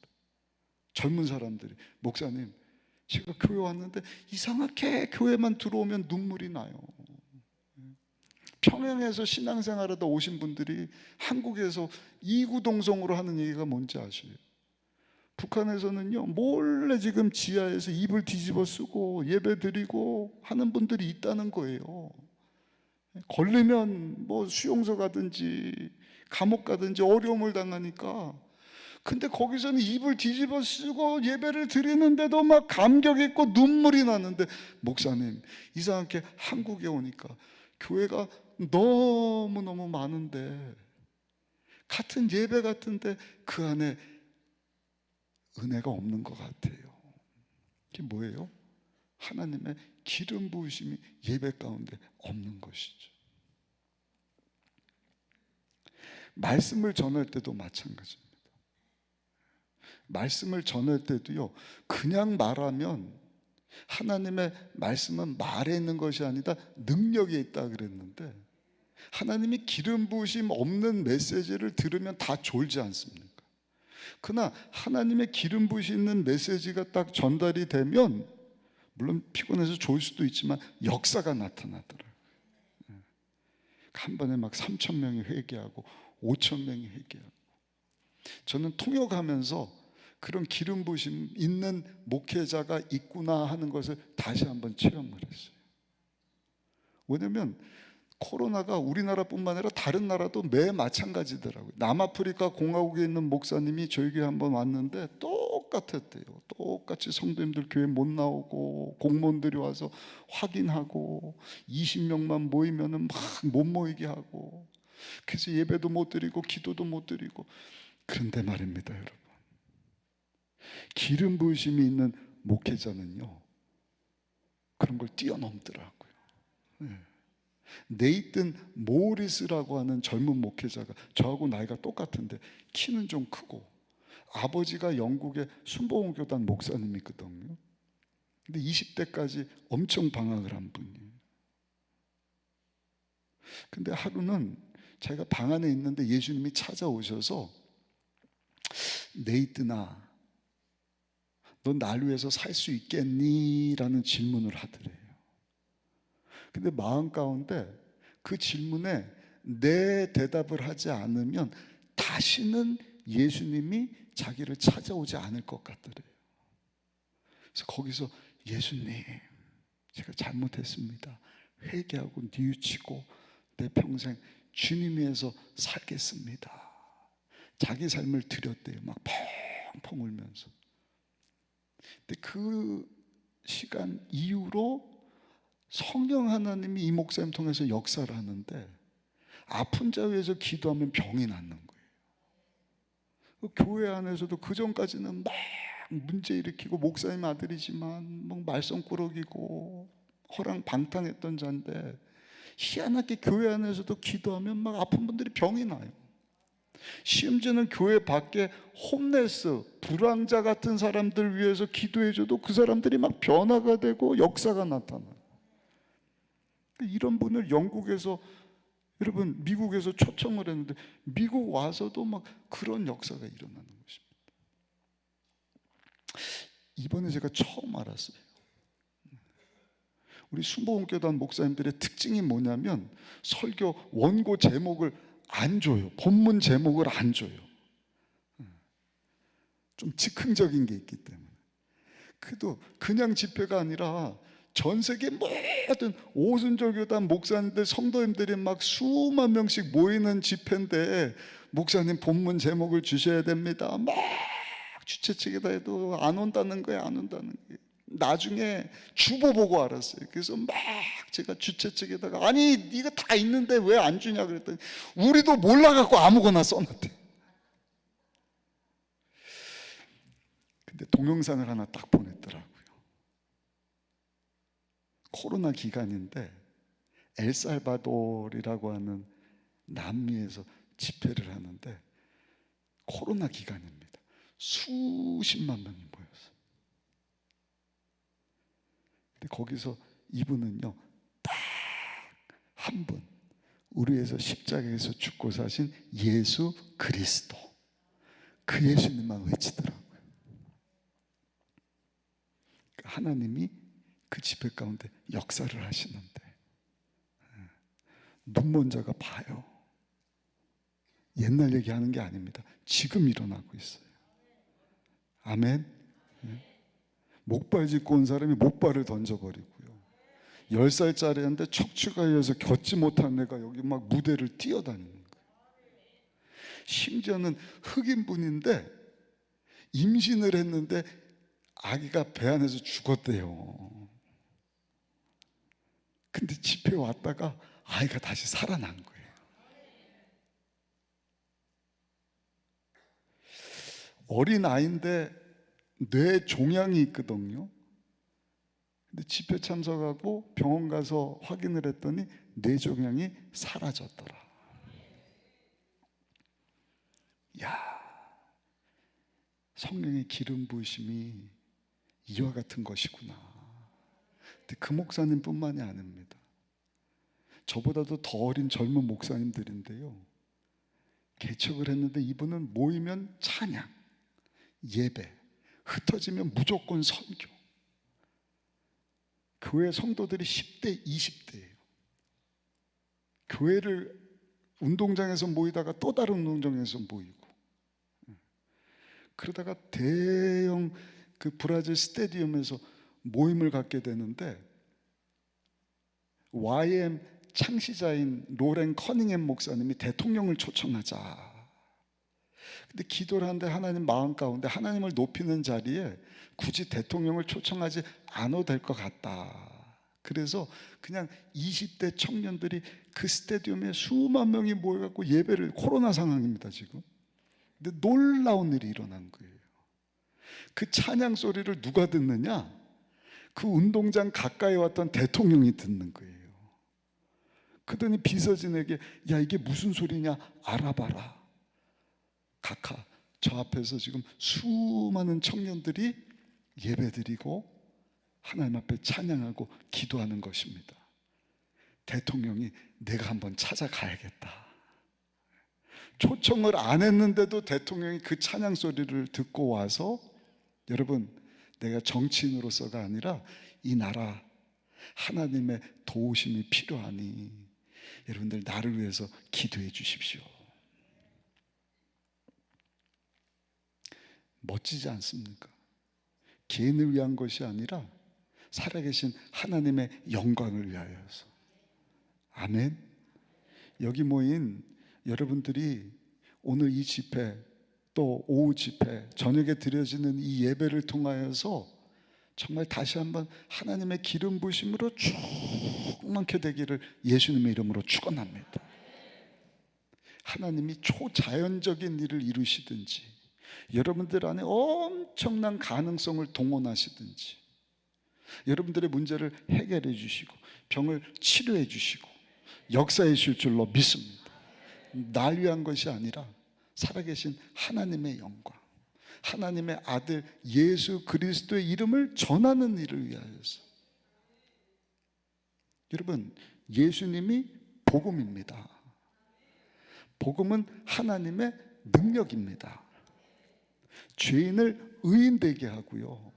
젊은 사람들이, 목사님, 제가 교회 왔는데 이상하게 교회만 들어오면 눈물이 나요. 평양에서 신앙생활하다 오신 분들이 한국에서 이구동성으로 하는 얘기가 뭔지 아세요? 북한에서는요, 몰래 지금 지하에서 이불 뒤집어 쓰고 예배 드리고 하는 분들이 있다는 거예요. 걸리면 뭐 수용소 가든지 감옥 가든지 어려움을 당하니까. 근데 거기서는 이불 뒤집어 쓰고 예배를 드리는데도 막 감격 있고 눈물이 나는데, 목사님, 이상하게 한국에 오니까 교회가 너무너무 많은데, 같은 예배 같은데 그 안에 은혜가 없는 것 같아요. 이게 뭐예요? 하나님의 기름 부으심이 예배 가운데 없는 것이죠. 말씀을 전할 때도 마찬가지입니다. 말씀을 전할 때도요, 그냥 말하면, 하나님의 말씀은 말에 있는 것이 아니다 능력에 있다 그랬는데, 하나님이 기름 부으심 없는 메시지를 들으면 다 졸지 않습니까? 그러나 하나님의 기름 부으시는 메시지가 딱 전달이 되면, 물론 피곤해서 졸 수도 있지만 역사가 나타나더라고요. 한 번에 막 3,000명이 회개하고 5,000명이 회개하고. 저는 통역하면서 그런 기름 부으심 있는 목회자가 있구나 하는 것을 다시 한번 체험을 했어요. 왜냐하면 코로나가 우리나라뿐만 아니라 다른 나라도 매 마찬가지더라고요. 남아프리카 공화국에 있는 목사님이 저희 교회 한번 왔는데 똑같았대요. 똑같이 성도님들 교회 못 나오고 공무원들이 와서 확인하고 20명만 모이면은 막 못 모이게 하고, 그래서 예배도 못 드리고 기도도 못 드리고. 그런데 말입니다, 여러분, 기름 부으심이 있는 목회자는요, 그런 걸 뛰어넘더라고요. 네. 네이튼 모리스라고 하는 젊은 목회자가, 저하고 나이가 똑같은데 키는 좀 크고, 아버지가 영국의 순복음교단 목사님이거든요. 근데 20대까지 엄청 방황을 한 분이에요. 근데 하루는 자기가 방 안에 있는데 예수님이 찾아오셔서, 네이트나 넌 날 위해서 살 수 있겠니? 라는 질문을 하더래요. 근데 마음 가운데 그 질문에 내 대답을 하지 않으면 다시는 예수님이 자기를 찾아오지 않을 것 같더래요. 그래서 거기서, 예수님, 제가 잘못했습니다. 회개하고 뉘우치고 내 평생 주님 위해서 살겠습니다. 자기 삶을 드렸대요. 막 펑펑 울면서. 근데 그 시간 이후로 성령 하나님이 이 목사님 통해서 역사를 하는데, 아픈 자 위해서 기도하면 병이 낫는 거예요. 교회 안에서도 그 전까지는 막 문제 일으키고, 목사님 아들이지만 뭐 말썽꾸러기고 허랑방탕했던 자인데, 희한하게 교회 안에서도 기도하면 막 아픈 분들이 병이 나요. 심지어는 교회 밖에 홈레스, 불황자 같은 사람들 위해서 기도해줘도 그 사람들이 막 변화가 되고 역사가 나타나요. 이런 분을 영국에서, 여러분, 미국에서 초청을 했는데 미국 와서도 막 그런 역사가 일어나는 것입니다. 이번에 제가 처음 알았어요. 우리 순복음교단 목사님들의 특징이 뭐냐면, 설교 원고 제목을 안 줘요. 본문 제목을 안 줘요. 좀 즉흥적인 게 있기 때문에. 그래도 그냥 집회가 아니라 전 세계 모든 오순절 교단 목사님들, 성도님들이 막 수만 명씩 모이는 집회인데, 목사님 본문 제목을 주셔야 됩니다. 막 주최 측에다 해도 안 온다는 거예요. 안 온다는 거예요. 나중에 주보 보고 알았어요. 그래서 막 제가 주최 측에다가, 아니 이거 다 있는데 왜 안 주냐 그랬더니, 우리도 몰라갖고 아무거나 써놨대. 근데 동영상을 하나 딱 보냈더라고요. 코로나 기간인데 엘살바도르라고 하는 남미에서 집회를 하는데, 코로나 기간입니다. 수십만 명이 모였어요. 근데 거기서 이분은요, 딱 한 분, 우리 위해서 십자가에서 죽고 사신 예수 그리스도, 그 예수님만 외치더라고요. 하나님이 그 집회 가운데 역사를 하시는데 눈먼 자가 봐요. 옛날 얘기하는 게 아닙니다. 지금 일어나고 있어요. 아멘. 목발 짚고 온 사람이 목발을 던져버리고요. 10살짜리한테 척추가 이어서 걷지 못한 애가 여기 막 무대를 뛰어다니는 거예요. 심지어는 흑인분인데 임신을 했는데 아기가 배 안에서 죽었대요. 근데 집회에 왔다가 아이가 다시 살아난 거예요. 어린 아이인데 뇌 종양이 있거든요. 근데 집회 참석하고 병원 가서 확인을 했더니 뇌 종양이 사라졌더라. 야, 성령의 기름 부으심이 이와 같은 것이구나. 근데 그 목사님뿐만이 아닙니다. 저보다도 더 어린 젊은 목사님들인데요, 개척을 했는데 이분은 모이면 찬양, 예배, 흩어지면 무조건 선교. 교회 성도들이 10대, 20대예요. 교회를 운동장에서 모이다가 또 다른 운동장에서 모이고, 그러다가 대형 그 브라질 스테디움에서 모임을 갖게 되는데, YM 창시자인 로렌 커닝햄 목사님이 대통령을 초청하자. 근데 기도를 하는데 하나님 마음 가운데 하나님을 높이는 자리에 굳이 대통령을 초청하지 않아도 될 것 같다. 그래서 그냥 20대 청년들이 그 스테디움에 수만 명이 모여갖고 예배를, 코로나 상황입니다 지금. 근데 놀라운 일이 일어난 거예요. 그 찬양 소리를 누가 듣느냐? 그 운동장 가까이 왔던 대통령이 듣는 거예요. 그러더니 비서진에게, 야, 이게 무슨 소리냐 알아봐라. 각하, 저 앞에서 지금 수많은 청년들이 예배드리고 하나님 앞에 찬양하고 기도하는 것입니다. 대통령이 내가 한번 찾아가야겠다. 초청을 안 했는데도 대통령이 그 찬양 소리를 듣고 와서, 여러분, 내가 정치인으로서가 아니라 이 나라 하나님의 도우심이 필요하니 여러분들 나를 위해서 기도해 주십시오. 멋지지 않습니까? 개인을 위한 것이 아니라 살아계신 하나님의 영광을 위하여서. 아멘. 여기 모인 여러분들이 오늘 이 집회, 또 오후 집회, 저녁에 드려지는 이 예배를 통하여서 정말 다시 한번 하나님의 기름 부으심으로 충만케 되기를 예수님의 이름으로 축원합니다. 하나님이 초자연적인 일을 이루시든지, 여러분들 안에 엄청난 가능성을 동원하시든지, 여러분들의 문제를 해결해 주시고 병을 치료해 주시고 역사하실 줄로 믿습니다. 날 위한 것이 아니라 살아계신 하나님의 영광, 하나님의 아들 예수 그리스도의 이름을 전하는 일을 위하여서. 여러분, 예수님이 복음입니다. 복음은 하나님의 능력입니다. 죄인을 의인되게 하고요,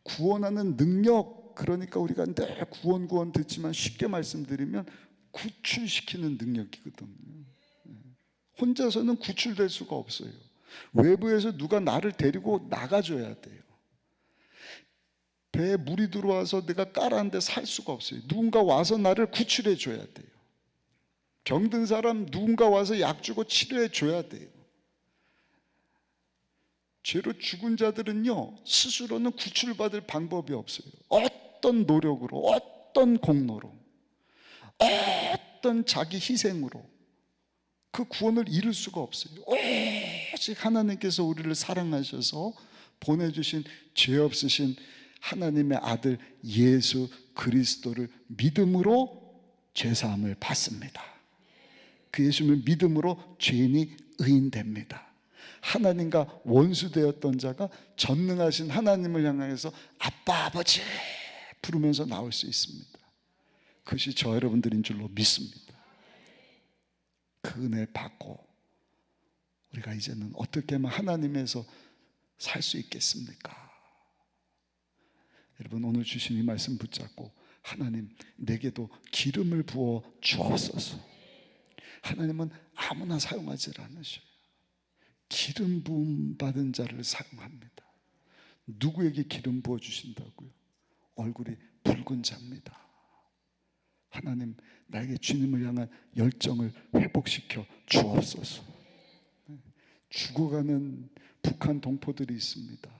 구원하는 능력, 그러니까 우리가 늘 구원 듣지만 쉽게 말씀드리면 구출시키는 능력이거든요. 혼자서는 구출될 수가 없어요. 외부에서 누가 나를 데리고 나가줘야 돼요. 배에 물이 들어와서 내가 깔았는데 살 수가 없어요. 누군가 와서 나를 구출해 줘야 돼요. 병든 사람 누군가 와서 약 주고 치료해 줘야 돼요. 죄로 죽은 자들은요, 스스로는 구출받을 방법이 없어요. 어떤 노력으로, 어떤 공로로, 어떤 자기 희생으로 그 구원을 이룰 수가 없어요. 오직 하나님께서 우리를 사랑하셔서 보내주신 죄 없으신 하나님의 아들 예수 그리스도를 믿음으로 죄사함을 받습니다. 그 예수님을 믿음으로 죄인이 의인됩니다. 하나님과 원수되었던 자가 전능하신 하나님을 향하여서 아빠 아버지 부르면서 나올 수 있습니다. 그것이 저 여러분들인 줄로 믿습니다. 그 은혜 받고 우리가 이제는 어떻게 하면 하나님에서 살 수 있겠습니까? 여러분, 오늘 주신 이 말씀 붙잡고 하나님, 내게도 기름을 부어 주옵소서. 하나님은 아무나 사용하지 않으셔요. 기름 부음 받은 자를 사용합니다. 누구에게 기름 부어 주신다고요? 얼굴이 붉은 자입니다. 하나님, 나에게 주님을 향한 열정을 회복시켜 주옵소서. 죽어가는 북한 동포들이 있습니다.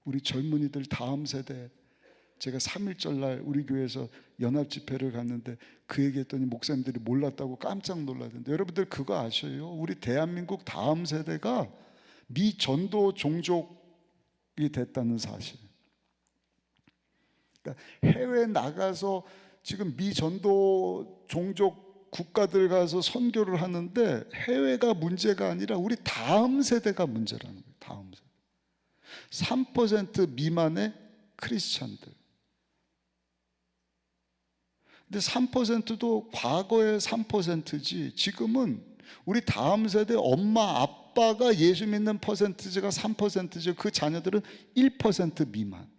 우리 젊은이들 다음 세대, 제가 3.1절 날 우리 교회에서 연합 집회를 갔는데 그 얘기했더니 목사님들이 몰랐다고 깜짝 놀라던데, 여러분들 그거 아셔요? 우리 대한민국 다음 세대가 미 전도 종족이 됐다는 사실. 그러니까 해외 나가서 지금 미 전도 종족 국가들 가서 선교를 하는데 해외가 문제가 아니라 우리 다음 세대가 문제라는 거예요. 다음 세대. 3% 미만의 크리스찬들. 근데 3%도 과거의 3%지 지금은 우리 다음 세대 엄마 아빠가 예수 믿는 퍼센트지가 3%죠. 그 자녀들은 1% 미만.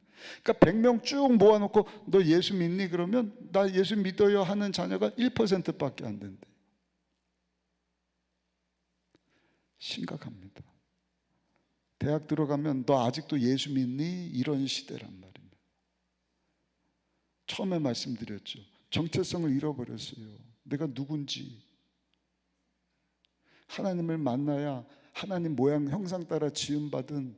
그러니까 100명 쭉 모아놓고 너 예수 믿니? 그러면 나 예수 믿어요 하는 자녀가 1%밖에 안 된대. 심각합니다. 대학 들어가면 너 아직도 예수 믿니? 이런 시대란 말입니다. 처음에 말씀드렸죠. 정체성을 잃어버렸어요. 내가 누군지. 하나님을 만나야 하나님 모양 형상 따라 지음받은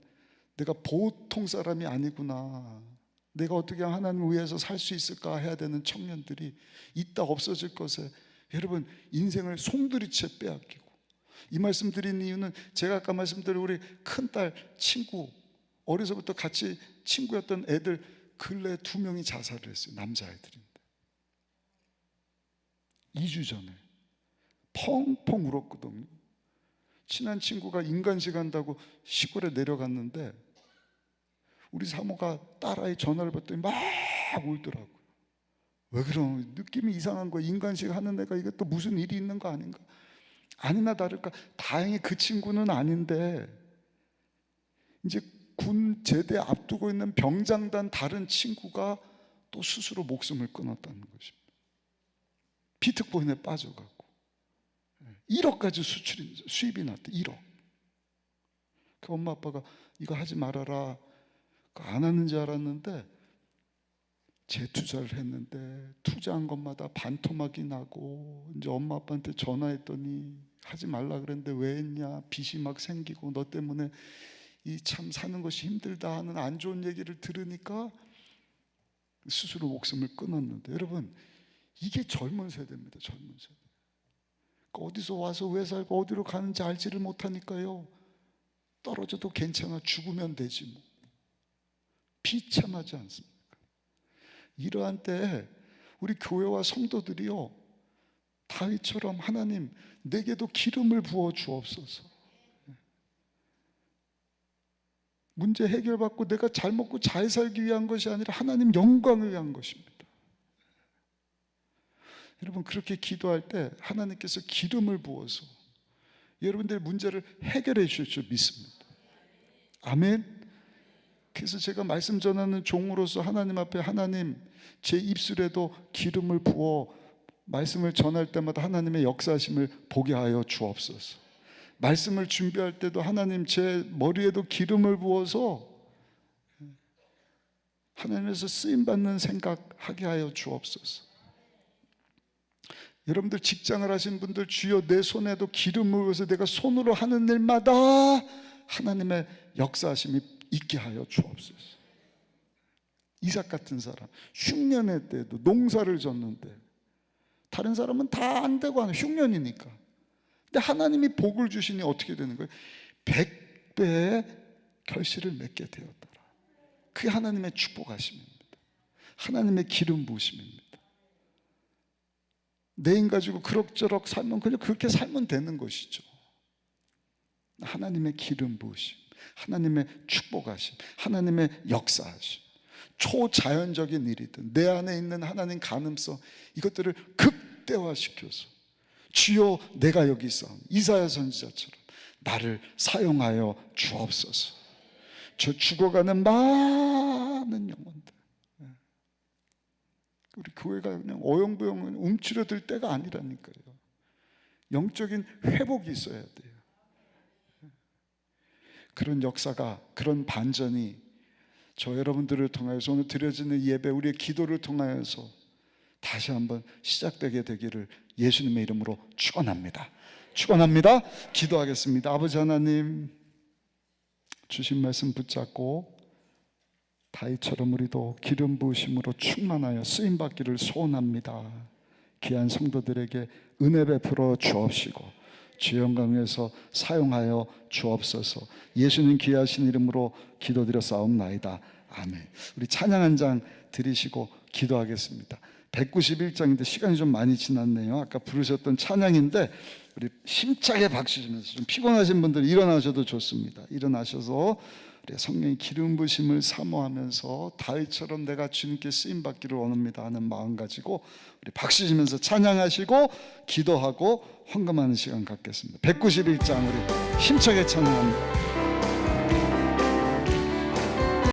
내가 보통 사람이 아니구나, 내가 어떻게 하나님을 위해서 살 수 있을까 해야 되는 청년들이 있다 없어질 것에 여러분 인생을 송두리째 빼앗기고, 이 말씀 드린 이유는 제가 아까 말씀드린 우리 큰딸 친구, 어려서부터 같이 친구였던 애들 근래 2명이 자살을 했어요. 남자애들인데 2주 전에 펑펑 울었거든요. 친한 친구가 인간식 한다고 시골에 내려갔는데 우리 사모가 딸아이 전화를 받더니 막 울더라고요. 왜 그럼? 느낌이 이상한 거야. 인간식 하는 애가 이게 또 무슨 일이 있는 거 아닌가? 아니나 다를까 다행히 그 친구는 아닌데 이제 군 제대 앞두고 있는 병장단 다른 친구가 또 스스로 목숨을 끊었다는 것입니다. 비트코인에 빠져가고 1억까지 수입이 났대. 1억. 그 엄마 아빠가 이거 하지 말아라 안 하는 줄 알았는데 재투자를 했는데 투자한 것마다 반토막이 나고, 이제 엄마 아빠한테 전화했더니 하지 말라 그랬는데 왜 했냐, 빚이 막 생기고 너 때문에 이 참 사는 것이 힘들다 하는 안 좋은 얘기를 들으니까 스스로 목숨을 끊었는데, 여러분 이게 젊은 세대입니다. 젊은 세대. 어디서 와서 왜 살고 어디로 가는지 알지를 못하니까요. 떨어져도 괜찮아, 죽으면 되지 뭐. 비참하지 않습니까? 이러한 때에 우리 교회와 성도들이요, 다윗처럼 하나님 내게도 기름을 부어 주옵소서. 문제 해결받고 내가 잘 먹고 잘 살기 위한 것이 아니라 하나님 영광을 위한 것입니다. 여러분 그렇게 기도할 때 하나님께서 기름을 부어서 여러분들의 문제를 해결해 주실 줄 믿습니다. 아멘. 그래서 제가 말씀 전하는 종으로서 하나님 앞에, 하나님 제 입술에도 기름을 부어 말씀을 전할 때마다 하나님의 역사하심을 보게 하여 주옵소서. 말씀을 준비할 때도 하나님 제 머리에도 기름을 부어서 하나님에서 쓰임받는 생각하게 하여 주옵소서. 여러분들 직장을 하신 분들, 주여 내 손에도 기름을 부어서 내가 손으로 하는 일마다 하나님의 역사하심이 있게 하여 주옵소서. 이삭 같은 사람 흉년의 때도 농사를 졌는데 다른 사람은 다 안 되고 하는 흉년이니까, 근데 하나님이 복을 주시니 어떻게 되는 거예요? 100배의 결실을 맺게 되었더라. 그게 하나님의 축복하심입니다. 하나님의 기름 부으심입니다. 내 인 가지고 그럭저럭 살면 그냥 그렇게 살면 되는 것이죠. 하나님의 기름 부으심, 하나님의 축복하심, 하나님의 역사하심. 초자연적인 일이든 내 안에 있는 하나님 가능성, 이것들을 극대화시켜서 주여 내가 여기 있어, 이사야 선지자처럼 나를 사용하여 주옵소서. 저 죽어가는 많은 영혼들, 우리 교회가 그냥 어영부영 움츠러들 때가 아니라니까요. 영적인 회복이 있어야 돼요. 그런 역사가, 그런 반전이 저 여러분들을 통하여서 오늘 드려지는 예배, 우리의 기도를 통하여서 다시 한번 시작되게 되기를 예수님의 이름으로 축원합니다. 축원합니다. 기도하겠습니다. 아버지 하나님, 주신 말씀 붙잡고 다윗처럼 우리도 기름 부으심으로 충만하여 쓰임 받기를 소원합니다. 귀한 성도들에게 은혜 베풀어 주옵시고 주 영광에서 사용하여 주옵소서. 예수님 귀하신 이름으로 기도드렸사옵나이다. 아멘. 우리 찬양 한 장 드리시고 기도하겠습니다. 191장인데 시간이 좀 많이 지났네요. 아까 부르셨던 찬양인데 우리 힘차게 박수 주면서, 좀 피곤하신 분들 일어나셔도 좋습니다. 일어나셔서 우리 성령의 기름 부심을 사모하면서 다윗처럼 내가 주님께 쓰임 받기를 원합니다 하는 마음 가지고 우리 박수 치면서 찬양하시고 기도하고 헌금하는 시간 갖겠습니다. 191장 우리 힘차게 찬양합니다.